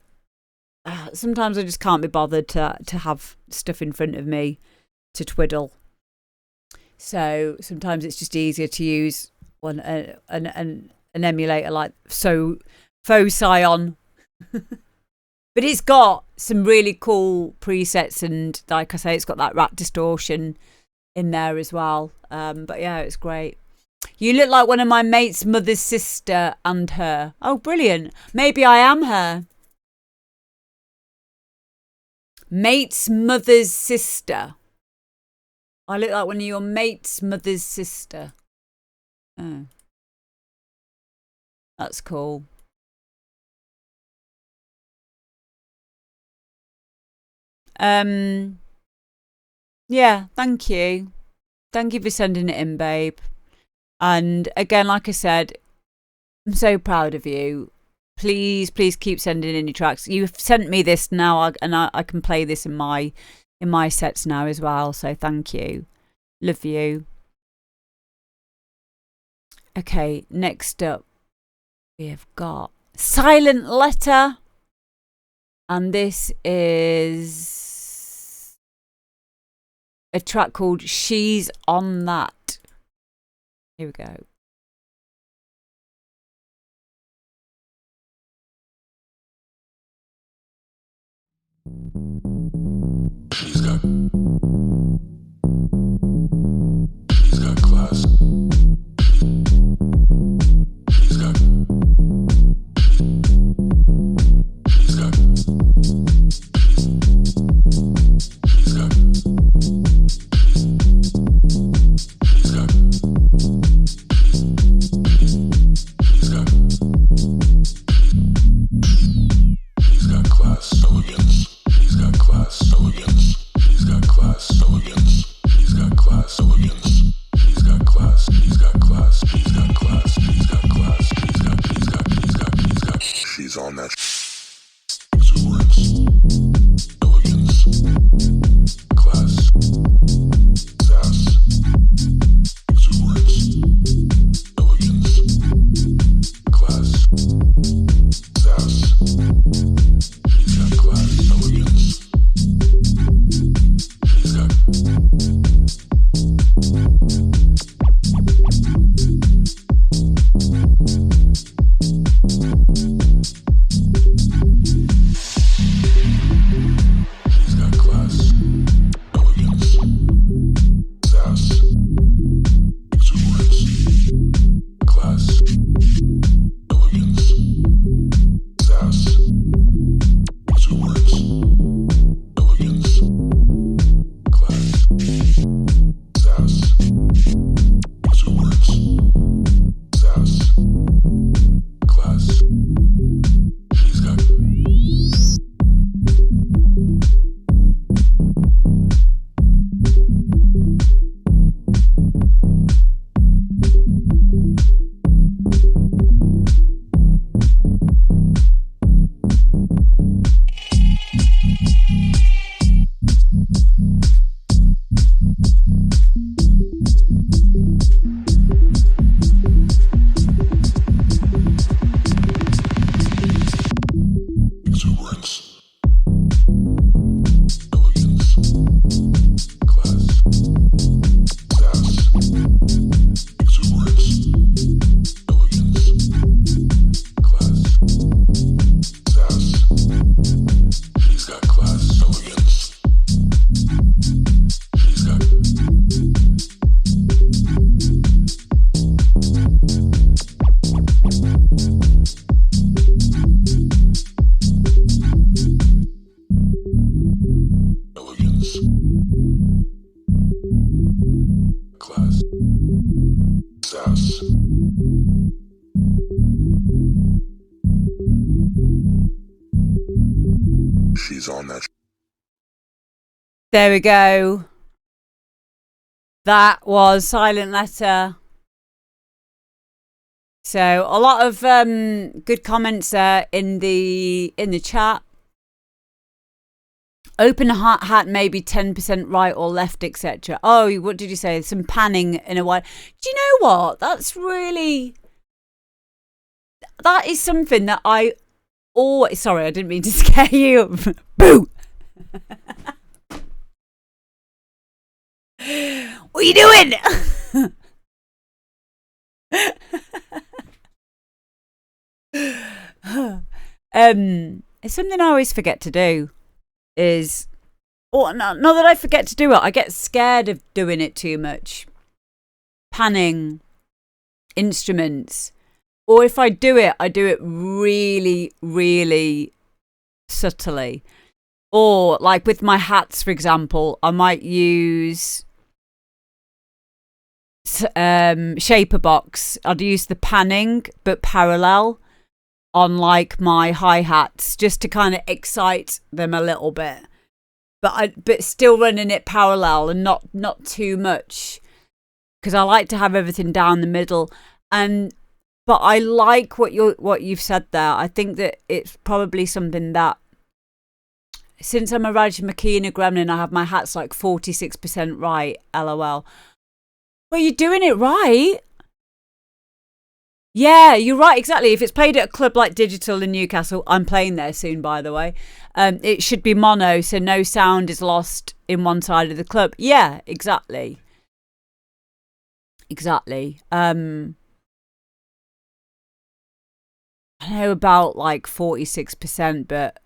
sometimes I just can't be bothered to have stuff in front of me to twiddle. So sometimes it's just easier to use an emulator like Faux Scion. But it's got some really cool presets and like I say, it's got that rat distortion in there as well. But yeah, it's great. You look like one of my mate's mother's sister and her. Oh, brilliant. Maybe I am her. Mate's mother's sister. I look like one of your mate's mother's sister. Oh. That's cool. Yeah, thank you. Thank you for sending it in, babe. And again, like I said, I'm so proud of you. Please keep sending in your tracks. You've sent me this now, and I can play this in my sets now as well. So thank you. Love you. Okay, next up we have got Silent Letter. And this is a track called She's on That. Here we go. She's got class. She's got on that exuberance, elegance, class, sass, exuberance, elegance, class, sass, she's got class, elegance, she's got on that. There we go. That was Silent Letter. So a lot of good comments there in the chat. Open hat maybe 10% right or left, etc. Oh, what did you say? Some panning in a while. Do you know what? That is something that I always... Sorry, I didn't mean to scare you. Boo! What are you doing? It's something I always forget to do. Not that I forget to do it, I get scared of doing it too much. Panning instruments. Or if I do it really, really subtly. Or like with my hats, for example, I might use shaper box. I'd use the panning but parallel on like my hi-hats just to kind of excite them a little bit, but still running it parallel and not too much, because I like to have everything down the middle. But I like what you've said there. I think that it's probably something that, since I'm a Raj McKenna gremlin, I have my hats like 46% right, LOL. Well, you're doing it right. Yeah, you're right, exactly. If it's played at a club like Digital in Newcastle, I'm playing there soon, by the way. It should be mono, so no sound is lost in one side of the club. Yeah, exactly. Exactly. I know about like 46%, but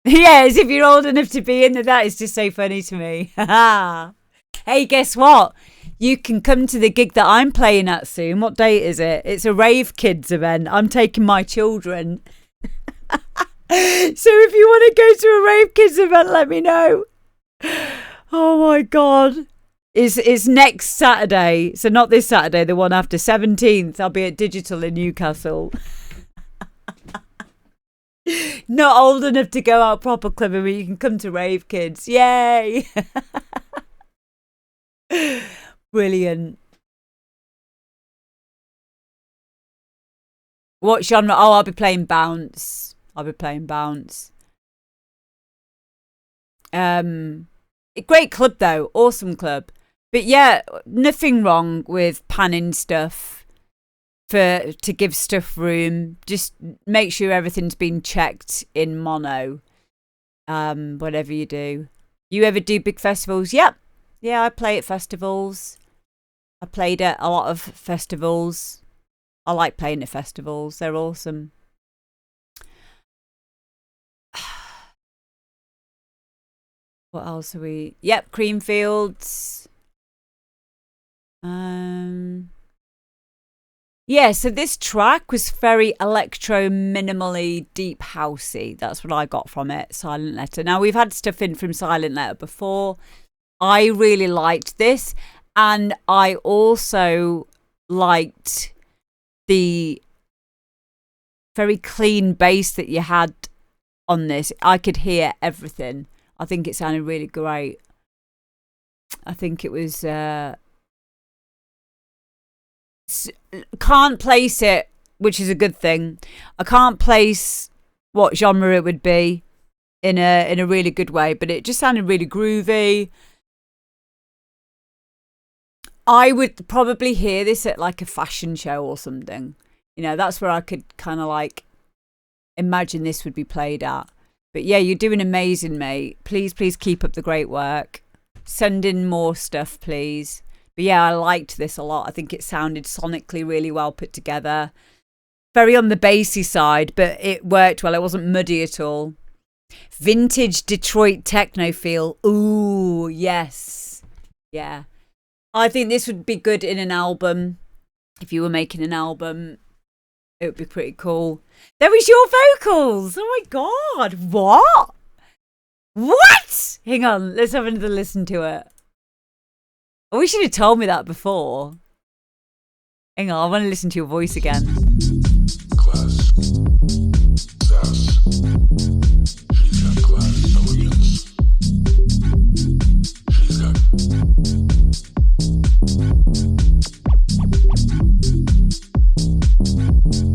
yeah, as if you're old enough to be in there. That is just so funny to me. Hey, guess what? You can come to the gig that I'm playing at soon. What date is it? It's a Rave Kids event. I'm taking my children. So if you want to go to a Rave Kids event, let me know. Oh my God. It's next Saturday. So not this Saturday, the one after 17th. I'll be at Digital in Newcastle. Not old enough to go out proper clubbing, but you can come to Rave Kids. Yay. Brilliant. What genre? Oh, I'll be playing bounce. Great club though, awesome club. But yeah, nothing wrong with panning stuff to give stuff room. Just make sure everything's been checked in mono. Whatever you do. You ever do big festivals? Yep. Yeah, I play at festivals. I played at a lot of festivals. I like playing at festivals. They're awesome. What else are we? Yep, Creamfields. Yeah, so this track was very electro, minimally deep housey. That's what I got from it, Silent Letter. Now, we've had stuff in from Silent Letter before. I really liked this. And I also liked the very clean bass that you had on this. I could hear everything. I think it sounded really great. I think it was... can't place it, which is a good thing. I can't place what genre it would be in a really good way, but it just sounded really groovy. I would probably hear this at like a fashion show or something. You know, that's where I could kind of like imagine this would be played at. But yeah, you're doing amazing, mate. Please keep up the great work. Send in more stuff, please. But yeah, I liked this a lot. I think it sounded sonically really well put together. Very on the bassy side, but it worked well. It wasn't muddy at all. Vintage Detroit techno feel. Ooh, yes. Yeah. I think this would be good in an album. If you were making an album, it would be pretty cool. There was your vocals. Oh my God. What? What? Hang on. Let's have another listen to it. I wish you'd have told me that before. Hang on. I want to listen to your voice again. Class, sass. She's got class, elegance. She's got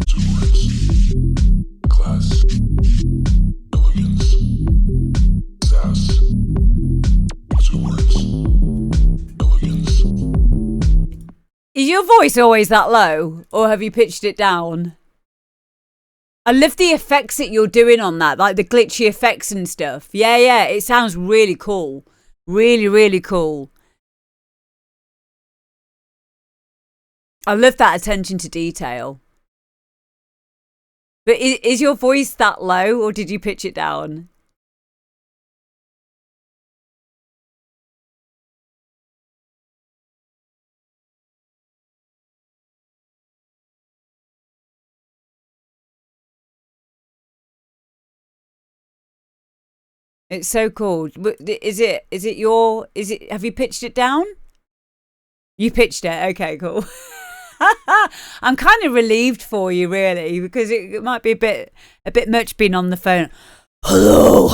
two words. Class, elegance, sass. Two words. Elegance. Is your voice always that low, or have you pitched it down? I love the effects that you're doing on that, like the glitchy effects and stuff. Yeah, it sounds really cool. Really, really cool. I love that attention to detail. But is your voice that low, or did you pitch it down? It's so cool. Is it have you pitched it down? You pitched it. Okay, cool. I'm kind of relieved for you, really, because it might be a bit much being on the phone. Hello.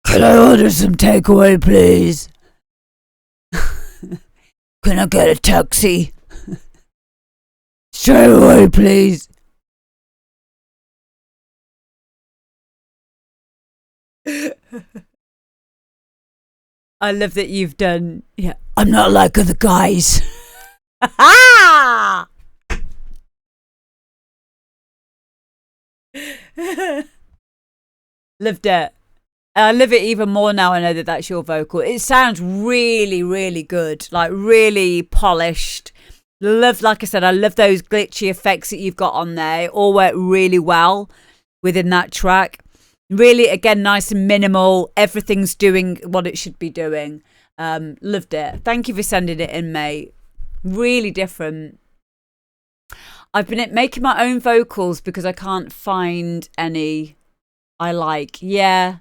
Can I order some takeaway, please? Can I get a taxi? Straight away, please. I love that you've done. Yeah, I'm not like other guys. Ah! Lived it. I love it even more now I know that that's your vocal. It sounds really, really good. Like, really polished. Like I said, I love those glitchy effects that you've got on there. It all worked really well within that track. Really, again, nice and minimal. Everything's doing what it should be doing. Loved it. Thank you for sending it in, mate. Really different. I've been making my own vocals because I can't find any I like. Yeah,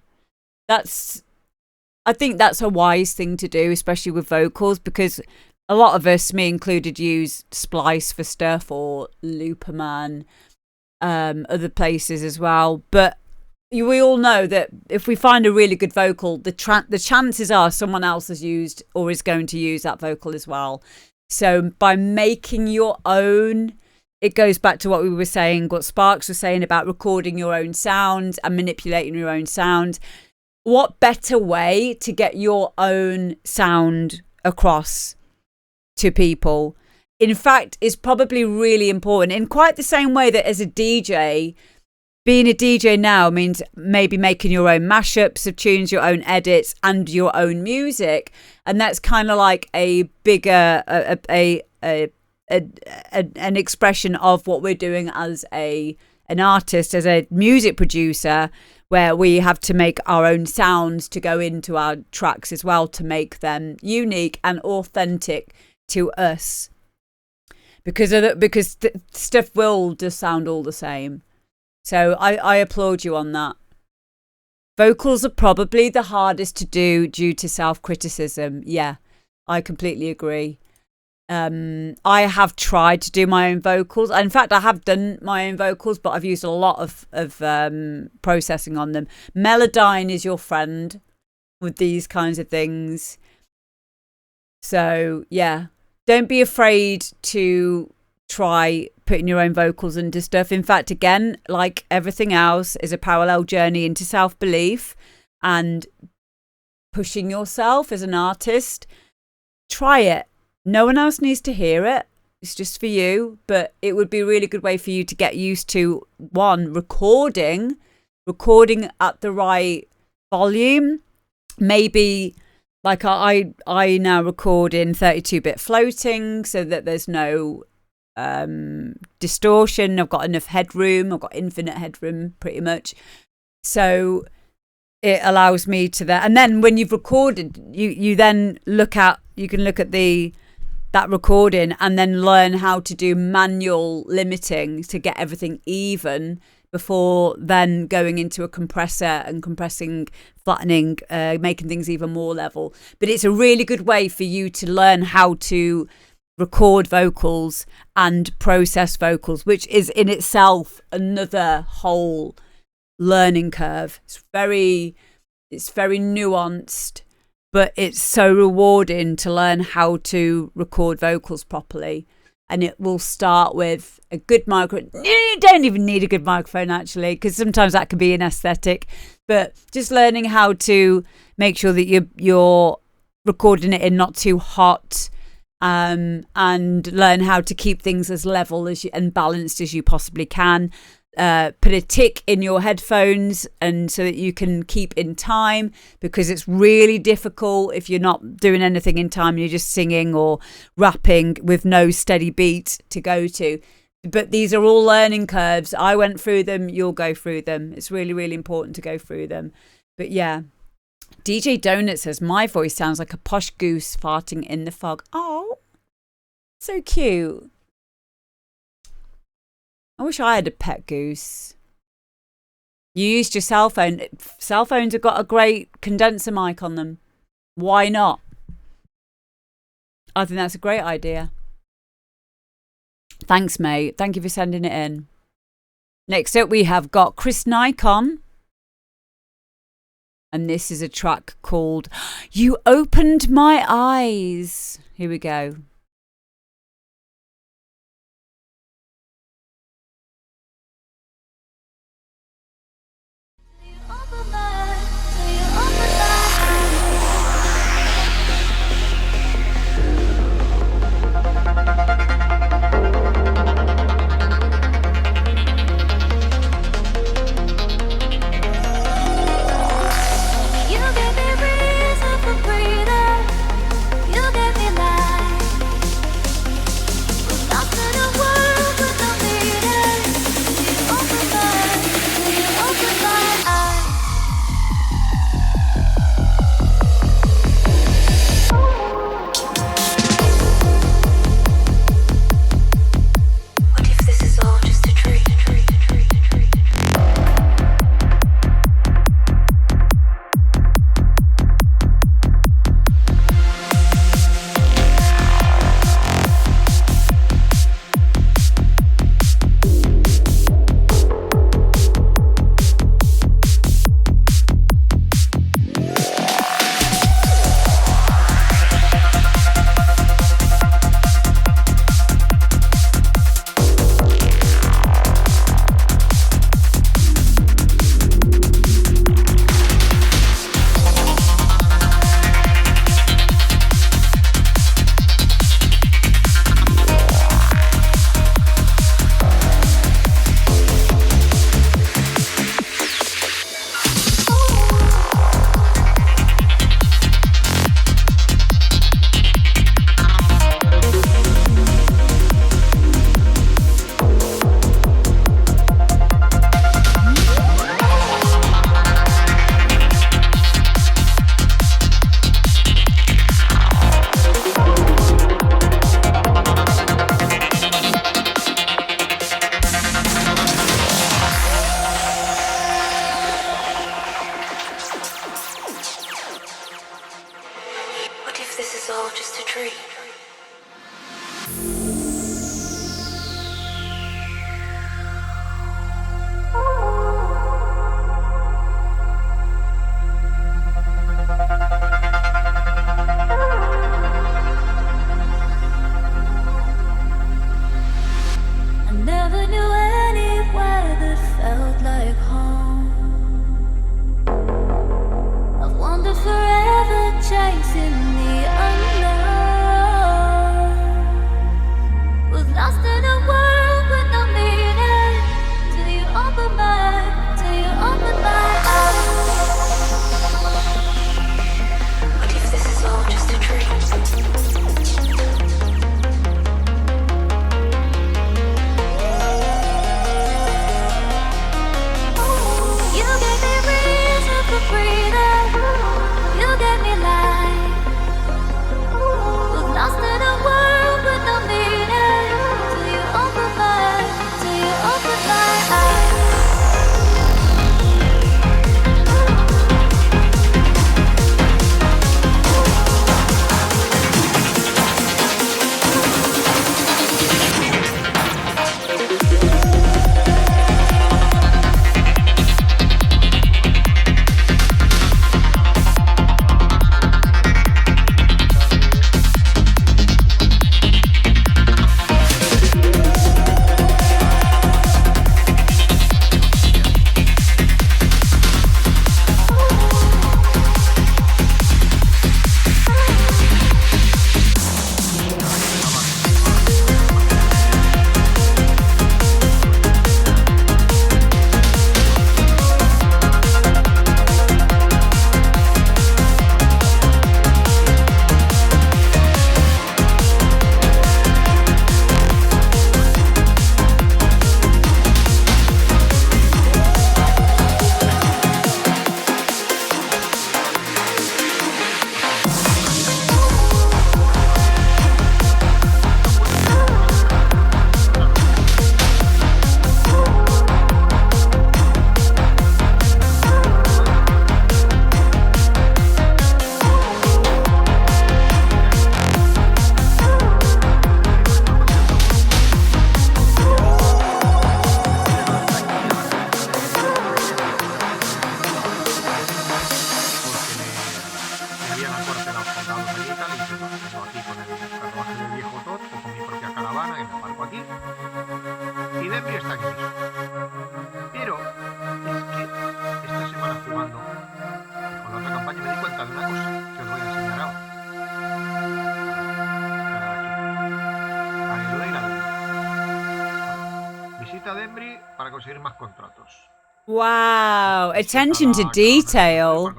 I think that's a wise thing to do, especially with vocals, because a lot of us, me included, use Splice for stuff or Looperman, other places as well. But we all know that if we find a really good vocal, the chances are someone else has used or is going to use that vocal as well. So by making your own, it goes back to what we were saying, what Sparks was saying about recording your own sound and manipulating your own sound. What better way to get your own sound across to people? In fact, is probably really important in quite the same way that as a DJ, being a DJ now means maybe making your own mashups of tunes, your own edits, and your own music. And that's kind of like a bigger, an expression of what we're doing as an artist, as a music producer, where we have to make our own sounds to go into our tracks as well to make them unique and authentic to us. Because stuff will just sound all the same. So I applaud you on that. Vocals are probably the hardest to do due to self-criticism. Yeah, I completely agree. I have tried to do my own vocals. In fact, I have done my own vocals, but I've used a lot of processing on them. Melodyne is your friend with these kinds of things. So, yeah, don't be afraid to try putting your own vocals into stuff. In fact, again, like everything else, is a parallel journey into self-belief and pushing yourself as an artist. Try it. No one else needs to hear it. It's just for you. But it would be a really good way for you to get used to, one, recording at the right volume. Maybe like I now record in 32-bit floating so that there's no distortion. I've got enough headroom. I've got infinite headroom pretty much. So it allows me to that. And then when you've recorded, you then you can look at that recording and then learn how to do manual limiting to get everything even before then going into a compressor and compressing, flattening, making things even more level. But it's a really good way for you to learn how to record vocals and process vocals, which is in itself another whole learning curve. It's very nuanced, but it's so rewarding to learn how to record vocals properly. And it will start with a good microphone. You don't even need a good microphone, actually, because sometimes that can be an aesthetic. But just learning how to make sure that you're recording it in not too hot, and learn how to keep things as level as and balanced as you possibly can. Put a tick in your headphones and so that you can keep in time, because it's really difficult if you're not doing anything in time and you're just singing or rapping with no steady beat to go to. But these are all learning curves. I went through them, you'll go through them. It's really, really important to go through them. But yeah, DJ Donut says, my voice sounds like a posh goose farting in the fog. Oh, so cute. I wish I had a pet goose. You used your cell phone. Cell phones have got a great condenser mic on them. Why not? I think that's a great idea. Thanks, mate. Thank you for sending it in. Next up, we have got Chris Nikon. And this is a track called You Opened My Eyes. Here we go. dream. I never knew anywhere that felt like home. I've wandered forever chasing the unknown. Was lost in a world with no meaning till you opened my eyes. What if this is all just a dream? You gave me reason for freedom. You gave me life. Was lost in a world with no meaning till you opened my eyes. Wow, attention to detail.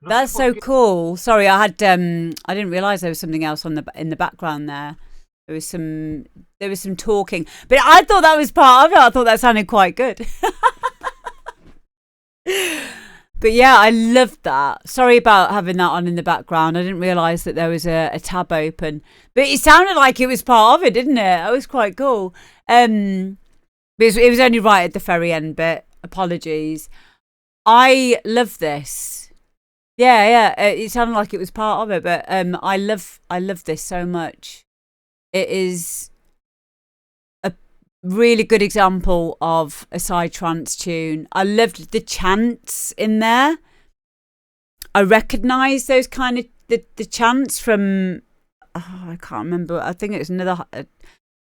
That's so cool. Sorry, I didn't realize there was something else in the background there. There was some talking, but I thought that was part of it. I thought that sounded quite good. But yeah, I loved that. Sorry about having that on in the background. I didn't realize that there was a tab open, but it sounded like it was part of it, didn't it? That was quite cool. It was only right at the very end, but apologies. I love this. Yeah. It sounded like it was part of it, but I love this so much. It is a really good example of a psytrance tune. I loved the chants in there. I recognise those kind of the chants from. Oh, I can't remember. I think it's another.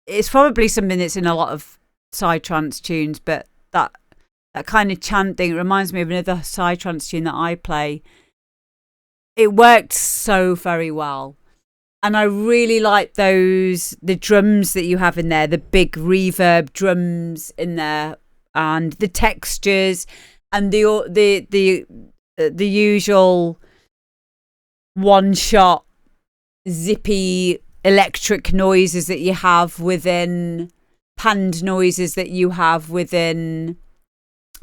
It's probably something that's in a lot of psytrance tunes, but that kind of chant thing reminds me of another psytrance tune that I play. It worked so very well, and I really like the drums that you have in there, the big reverb drums in there, and the textures, and the usual one shot zippy electric noises that you have within. Panned noises that you have within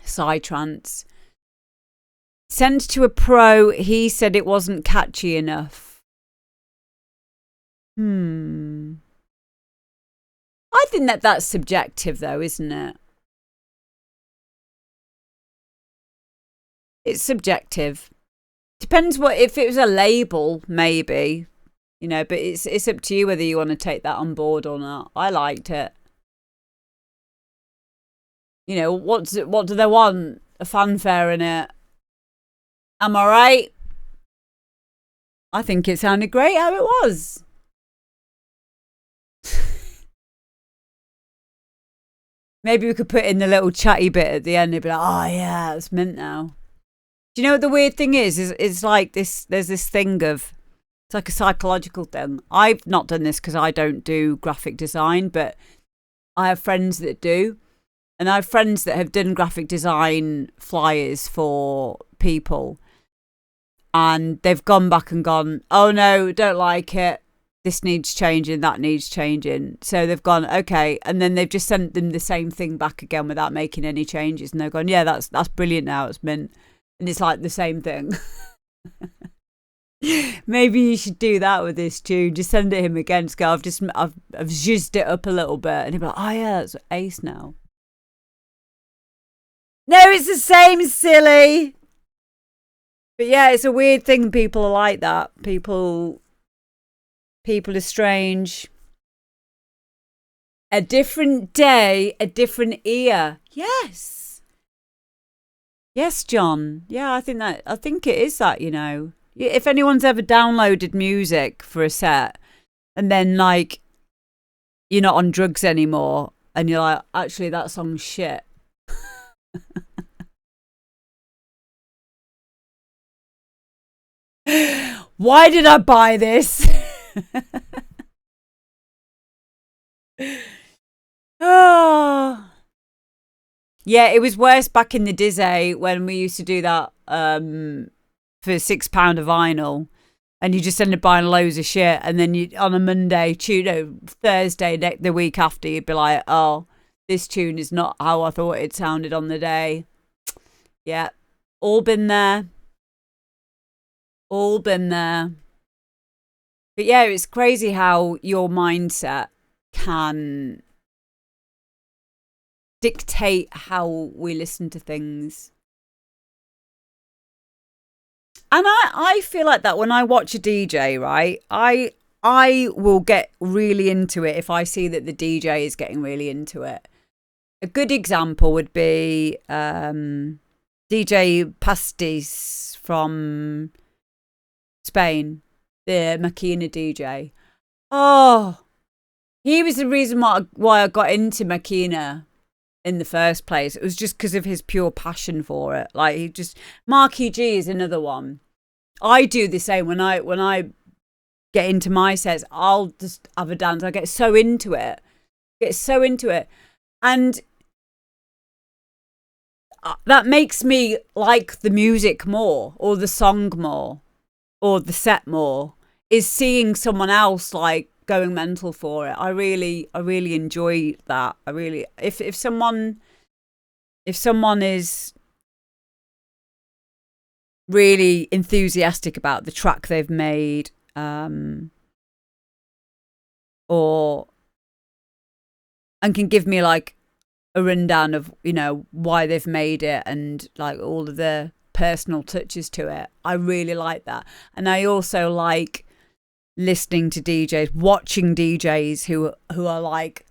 psytrance. Sent to a pro, he said it wasn't catchy enough. I think that's subjective though, isn't it? It's subjective. Depends if it was a label, maybe. you know, but it's up to you whether you want to take that on board or not. I liked it. You know, what do they want? A fanfare in it. Am I right? I think it sounded great how it was. Maybe we could put in the little chatty bit at the end and be like, oh yeah, it's mint now. Do you know what the weird thing is it's like this, there's this thing of, it's like a psychological thing. I've not done this because I don't do graphic design, but I have friends that do. And I have friends that have done graphic design flyers for people. And they've gone back and gone, oh no, don't like it. This needs changing, that needs changing. So they've gone, okay. And then they've just sent them the same thing back again without making any changes. And they've gone, yeah, that's brilliant now. It's mint. And it's like the same thing. Maybe you should do that with this tune. Just send it him again. Just go, I've zhuzhed it up a little bit. And he'll be like, oh yeah, that's ace now. No, it's the same, silly. But yeah, it's a weird thing. People are like that. People are strange. A different day, a different ear. Yes. Yes, John. Yeah, I think it is that, you know. If anyone's ever downloaded music for a set and then like you're not on drugs anymore and you're like, actually that song's shit. Why did I buy this? Oh. Yeah, it was worse back in the Dizzy when we used to do that for £6 a vinyl, and you just ended up buying loads of shit, and then you on a Monday, Thursday, the week after, you'd be like, oh, this tune is not how I thought it sounded on the day. Yeah, all been there. All been there. But yeah, it's crazy how your mindset can dictate how we listen to things. And I feel like that when I watch a DJ, right? I will get really into it if I see that the DJ is getting really into it. A good example would be DJ Pastis from Spain, the Makina DJ. Oh, he was the reason why I got into Makina in the first place. It was just because of his pure passion for it. Like Mikey G is another one. I do the same when I get into my sets. I'll just have a dance. I get so into it. And that makes me like the music more, or the song more, or the set more, is seeing someone else like going mental for it. I really enjoy that. I really, if someone is really enthusiastic about the track they've made, or and can give me like a rundown of, you know, why they've made it and like all of the personal touches to it, I really like that. And I also like listening to DJs, watching DJs who are like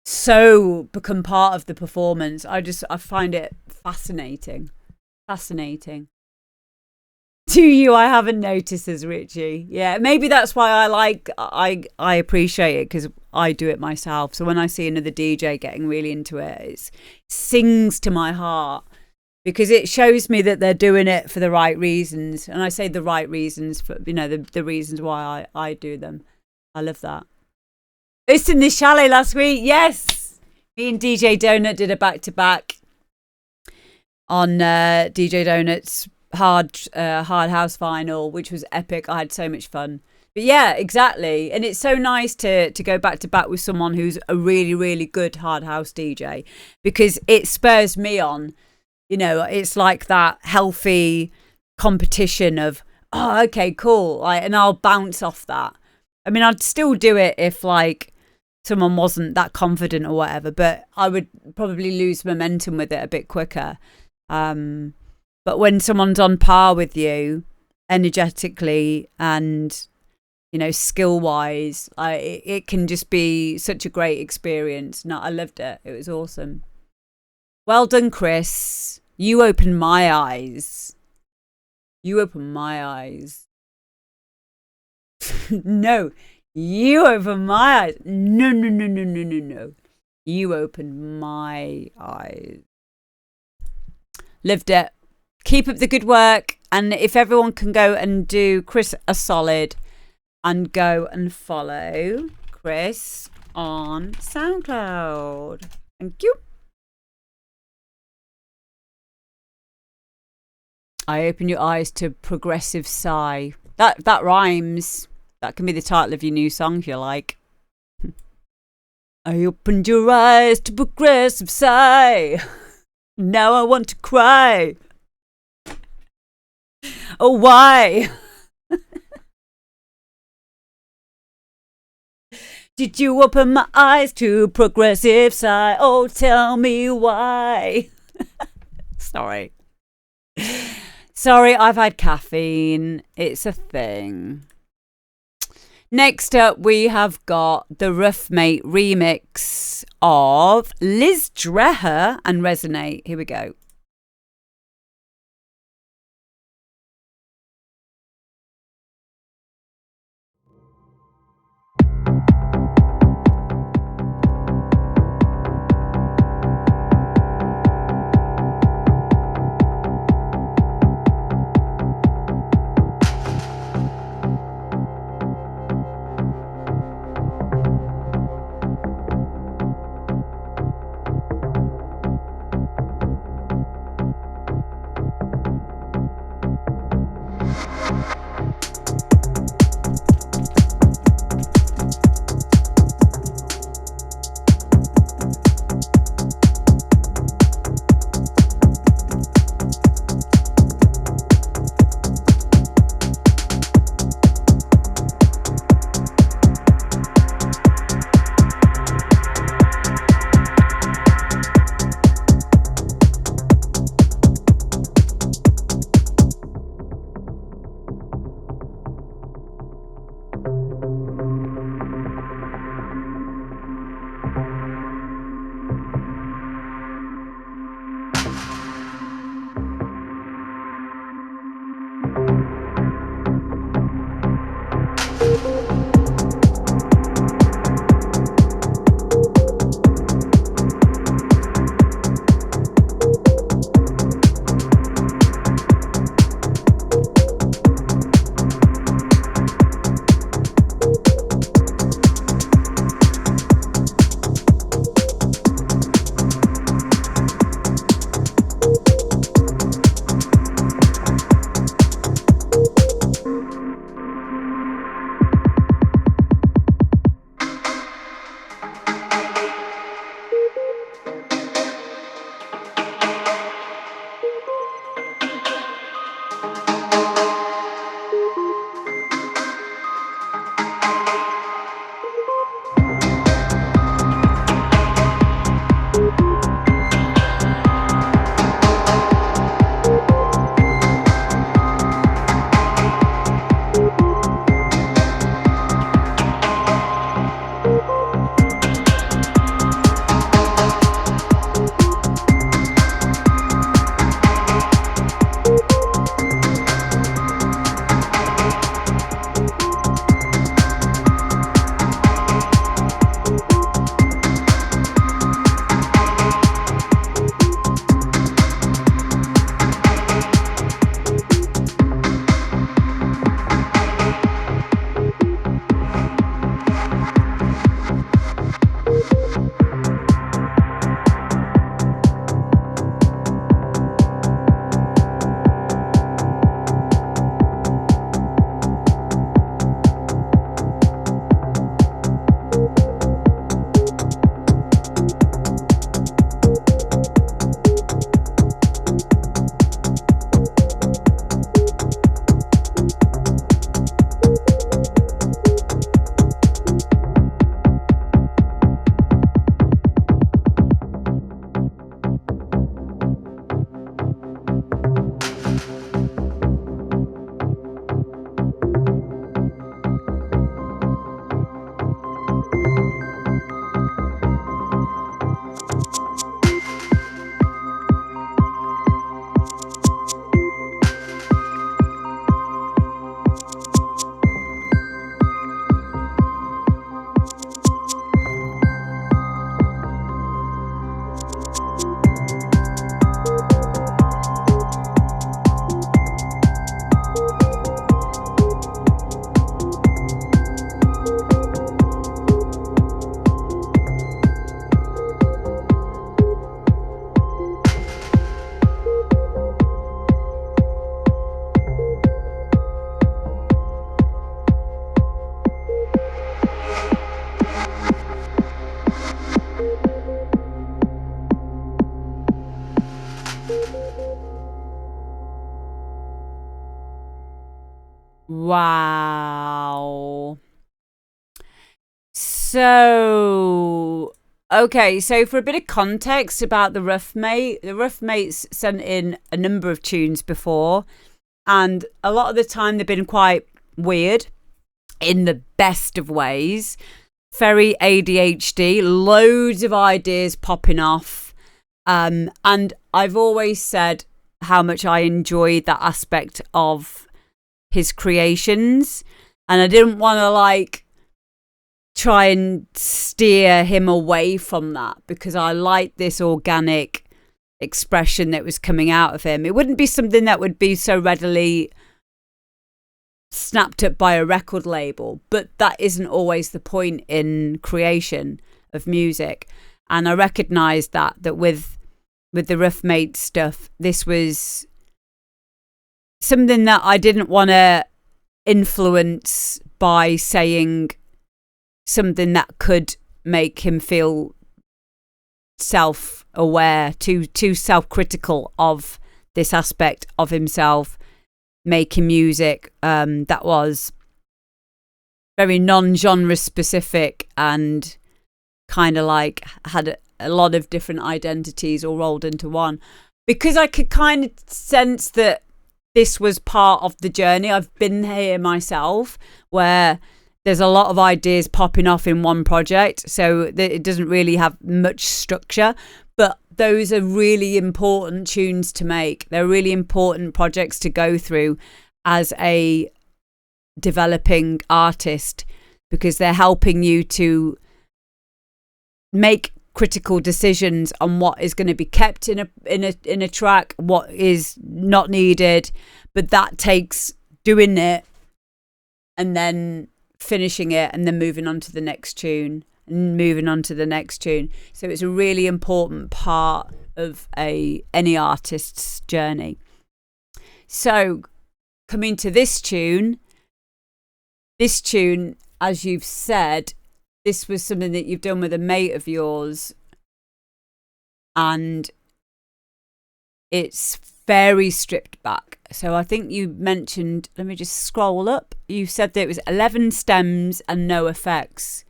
so become part of the performance. I find it fascinating. To you, I haven't noticed, as Richie. Yeah, maybe that's why I appreciate it, because I do it myself. So when I see another DJ getting really into it, it sings to my heart, because it shows me that they're doing it for the right reasons. And I say the right reasons for, you know, the reasons why I do them. I love that. It's in the chalet last week. Yes. Me and DJ Donut did a back-to-back on DJ Donut's hard house vinyl, which was epic. I had so much fun. But yeah, exactly. And it's so nice to go back to back with someone who's a really, really good hard house DJ, because it spurs me on. You know, it's like that healthy competition of, oh, okay, cool. Like, and I'll bounce off that. I mean, I'd still do it if like someone wasn't that confident or whatever, but I would probably lose momentum with it a bit quicker. But when someone's on par with you energetically and you know, skill wise. It can just be such a great experience. No, I loved it. It was awesome. Well done, Chris. You opened my eyes. You opened my eyes. No, you opened my eyes. No, no, no, no, no, no, no. You opened my eyes. Lived it. Keep up the good work. And if everyone can go and do Chris a solid and go and follow Chris on SoundCloud. Thank you. I open your eyes to progressive sigh. That rhymes. That can be the title of your new song if you like. I opened your eyes to progressive sigh. Now I want to cry. Oh, why? Did you open my eyes to progressive sigh? Oh, tell me why. Sorry. Sorry, I've had caffeine. It's a thing. Next up, we have got the Rough Mate remix of Liz Dreher and Resonate. Here we go. Wow. So, okay, so for a bit of context about the Rough Mates sent in a number of tunes before, and a lot of the time they've been quite weird in the best of ways. Very ADHD, loads of ideas popping off. And I've always said how much I enjoyed that aspect of his creations. And I didn't want to like try and steer him away from that because I liked this organic expression that was coming out of him. It wouldn't be something that would be so readily snapped up by a record label, but that isn't always the point in creation of music. And I recognised that with the Rough Mates stuff, this was something that I didn't want to influence by saying something that could make him feel self-aware, too self-critical of this aspect of himself, making music that was very non-genre specific and kind of like had a lot of different identities all rolled into one. Because I could kind of sense that this was part of the journey. I've been here myself where there's a lot of ideas popping off in one project, so it doesn't really have much structure. But those are really important tunes to make. They're really important projects to go through as a developing artist because they're helping you to make critical decisions on what is going to be kept in a track, what is not needed. But that takes doing it and then finishing it and then moving on to the next tune and moving on to the next tune. So it's a really important part of any artist's journey. So coming to this tune, as you've said, this was something that you've done with a mate of yours, and it's very stripped back. So I think you mentioned, let me just scroll up. You said that it was 11 stems and no effects.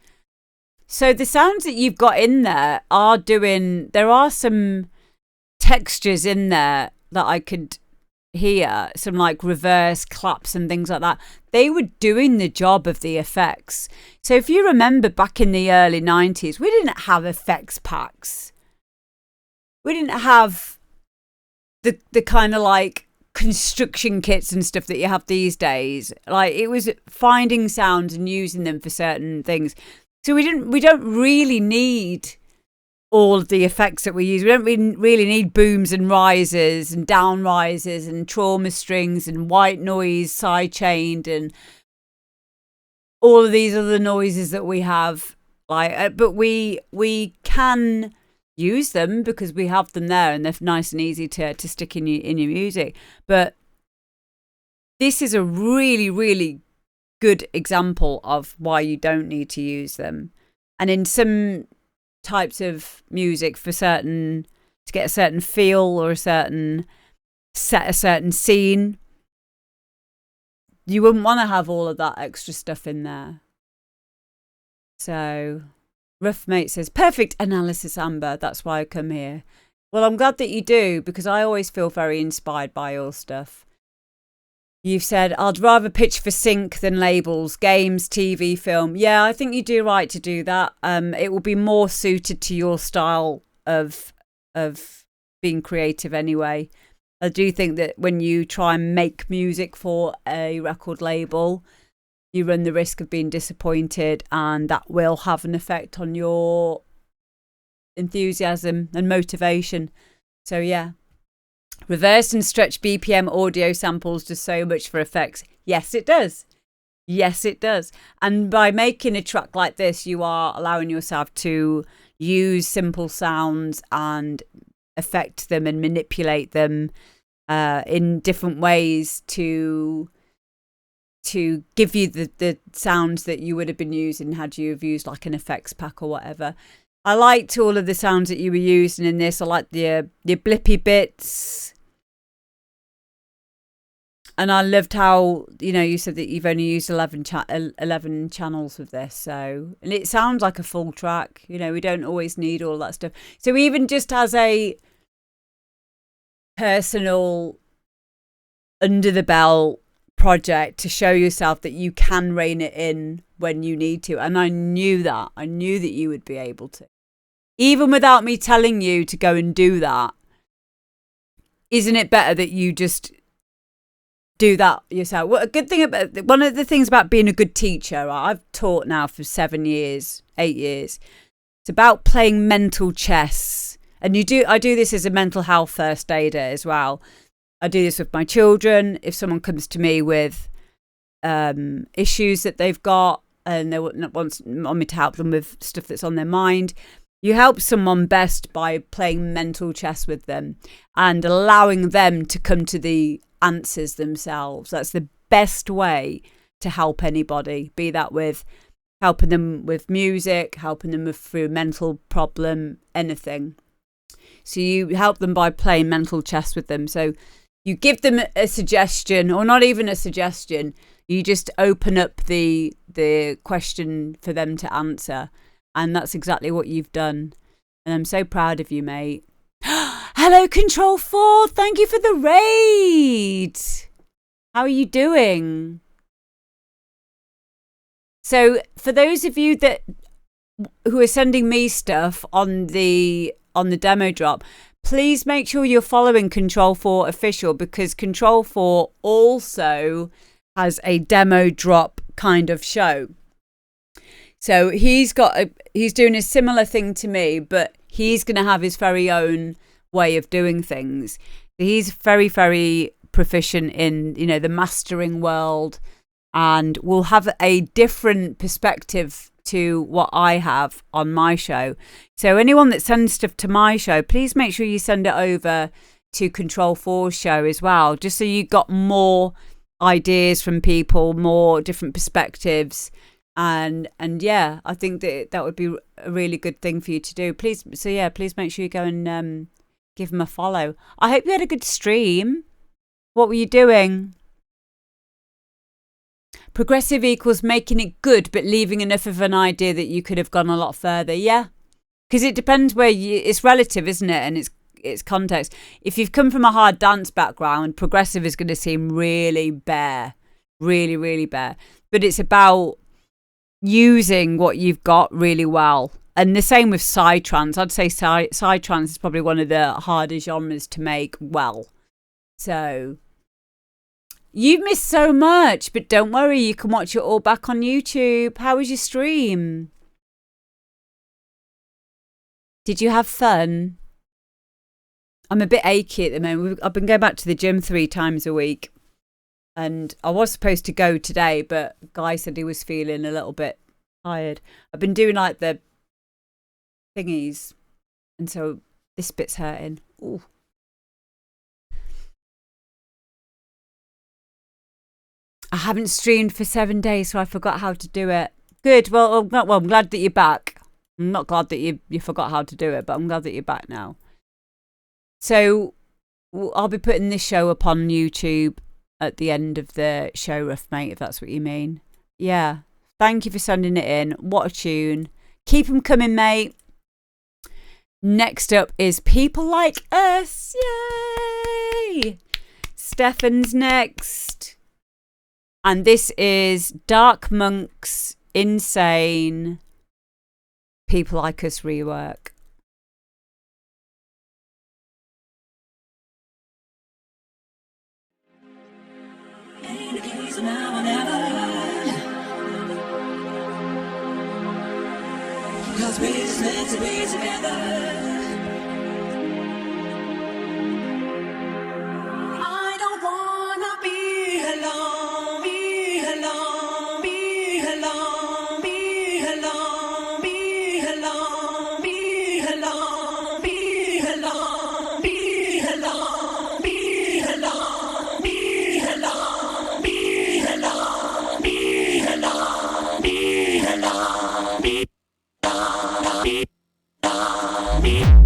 So the sounds that you've got in there there are some textures in there that I could hear, some like reverse claps and things like that. They were doing the job of the effects. So if you remember back in the early 90s, we didn't have effects packs. We didn't have the kind of like construction kits and stuff that you have these days. Like it was finding sounds and using them for certain things. So we don't really need all of the effects that we use. We don't really need booms and risers and down risers and trauma strings and white noise sidechained and all of these other noises that we have. But we can use them because we have them there and they're nice and easy to stick in your music. But this is a really, really good example of why you don't need to use them. And in some types of music to get a certain feel or a certain scene, you wouldn't want to have all of that extra stuff in there. So Rough Mate says, perfect analysis, Amber. That's why I come here. Well, I'm glad that you do, because I always feel very inspired by your stuff. You've said, I'd rather pitch for sync than labels, games, TV, film. Yeah, I think you do right to do that. It will be more suited to your style of being creative anyway. I do think that when you try and make music for a record label, you run the risk of being disappointed, and that will have an effect on your enthusiasm and motivation. So yeah. Reverse and stretch BPM audio samples do so much for effects. Yes, it does. Yes, it does. And by making a track like this, you are allowing yourself to use simple sounds and affect them and manipulate them in different ways to give you the sounds that you would have been using had you have used like an effects pack or whatever. I liked all of the sounds that you were using in this. I like the blippy bits. And I loved how, you said that you've only used 11 channels with this. So, and it sounds like a full track. We don't always need all that stuff. So even just as a personal under the belt project to show yourself that you can rein it in when you need to. And I knew that. I knew that you would be able to. Even without me telling you to go and do that, isn't it better that you just do that yourself? Well, one of the things about being a good teacher, I've taught now for 8 years. It's about playing mental chess. And I do this as a mental health first aider as well. I do this with my children. If someone comes to me with issues that they've got and they want me to help them with stuff that's on their mind, you help someone best by playing mental chess with them and allowing them to come to the answers themselves. That's the best way to help anybody, be that with helping them with music, helping them through a mental problem, anything. So you help them by playing mental chess with them. So you give them a suggestion, or not even a suggestion, you just open up the question for them to answer. And that's exactly what you've done. And I'm so proud of you, mate. Hello, Control 4. Thank you for the raid. How are you doing? So for those of you who are sending me stuff on the demo drop, please make sure you're following Control 4 Official, because Control 4 also has a demo drop kind of show. So he's doing a similar thing to me, but he's going to have his very own way of doing things. He's very, very proficient in, the mastering world, and will have a different perspective to what I have on my show. So anyone that sends stuff to my show, please make sure you send it over to Control 4's show as well, just so you got more ideas from people, more different perspectives. And yeah, I think that would be a really good thing for you to do. Please make sure you go and give them a follow. I hope you had a good stream. What were you doing? Progressive equals making it good, but leaving enough of an idea that you could have gone a lot further. Yeah, because it depends where it's relative, isn't it? And it's context. If you've come from a hard dance background, progressive is going to seem really bare, really, really bare. But it's about using what you've got really well. And the same with psytrance. I'd say psytrance is probably one of the harder genres to make well. So you've missed so much, but don't worry, you can watch it all back on YouTube. How was your stream? Did you have fun? I'm a bit achy at the moment. I've been going back to the gym 3 times a week. And I was supposed to go today, but Guy said he was feeling a little bit tired. I've been doing like the thingies, and so this bit's hurting. Ooh. I haven't streamed for 7 days, so I forgot how to do it. Good. Well, I'm glad that you're back. I'm not glad that you forgot how to do it, but I'm glad that you're back now. So I'll be putting this show up on YouTube at the end of the show, rough mate, if that's what you mean. Yeah. Thank you for sending it in. What a tune. Keep them coming, mate. Next up is People Like Us. Yay! Stefan's next. And this is Dark Monk's Insane People Like Us rework. Cause we're just meant to be together. I don't wanna be alone, be alone, be alone, be alone, be alone, be alone, be alone, be alone, be alone, be alone, be alone, be alone, be alone, be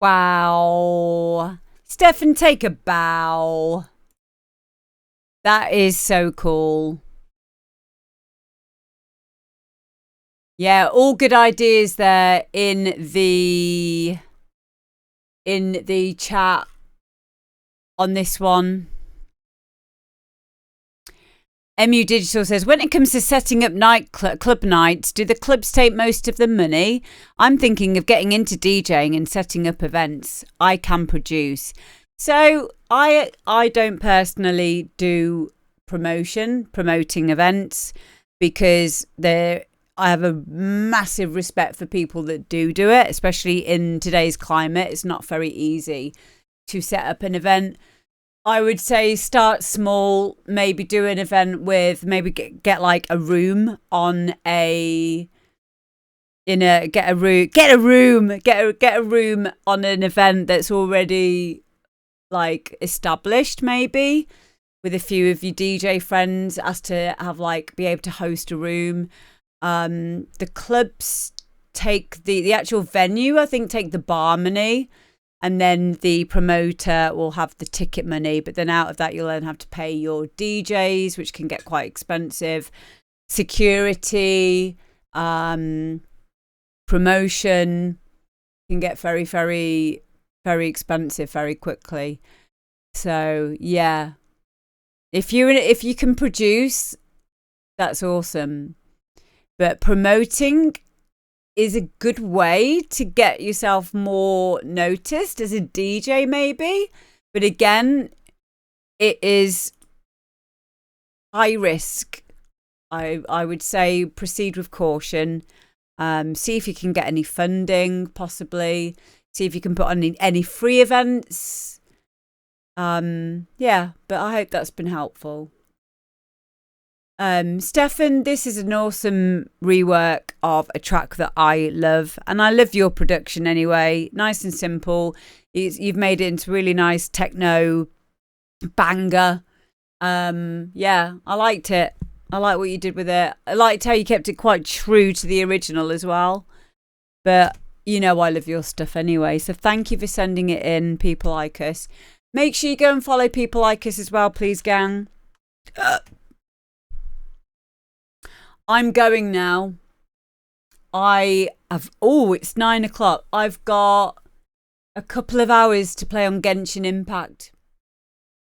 Wow. Stefan, take a bow. That is so cool. Yeah, all good ideas there in the chat on this one. MU Digital says, when it comes to setting up club nights, do the clubs take most of the money? I'm thinking of getting into DJing and setting up events I can produce. So I don't personally do promoting events because I have a massive respect for people that do it, especially in today's climate. It's not very easy to set up an event. I would say start small, maybe do an event with, maybe get like a room on get a room on an event that's already like established, maybe with a few of your DJ friends, as to have like be able to host a room. The clubs take the actual venue, I think, take the bar money. And then the promoter will have the ticket money. But then out of that, you'll then have to pay your DJs, which can get quite expensive. Security, promotion can get very, very, very expensive very quickly. So, yeah. If you can produce, that's awesome. But promoting is a good way to get yourself more noticed as a DJ, maybe. But again, it is high risk. I would say proceed with caution. See if you can get any funding, possibly. See if you can put on any free events. Yeah, but I hope that's been helpful. Stefan, this is an awesome rework of a track that I love, and I love your production anyway. Nice and simple. You've made it into a really nice techno banger. Yeah, I liked it. I like what you did with it. I liked how you kept it quite true to the original as well. But you know I love your stuff anyway, so thank you for sending it in, People Like Us. Make sure you go and follow People Like Us as well, please, gang. I'm going now. It's 9 o'clock. I've got a couple of hours to play on Genshin Impact.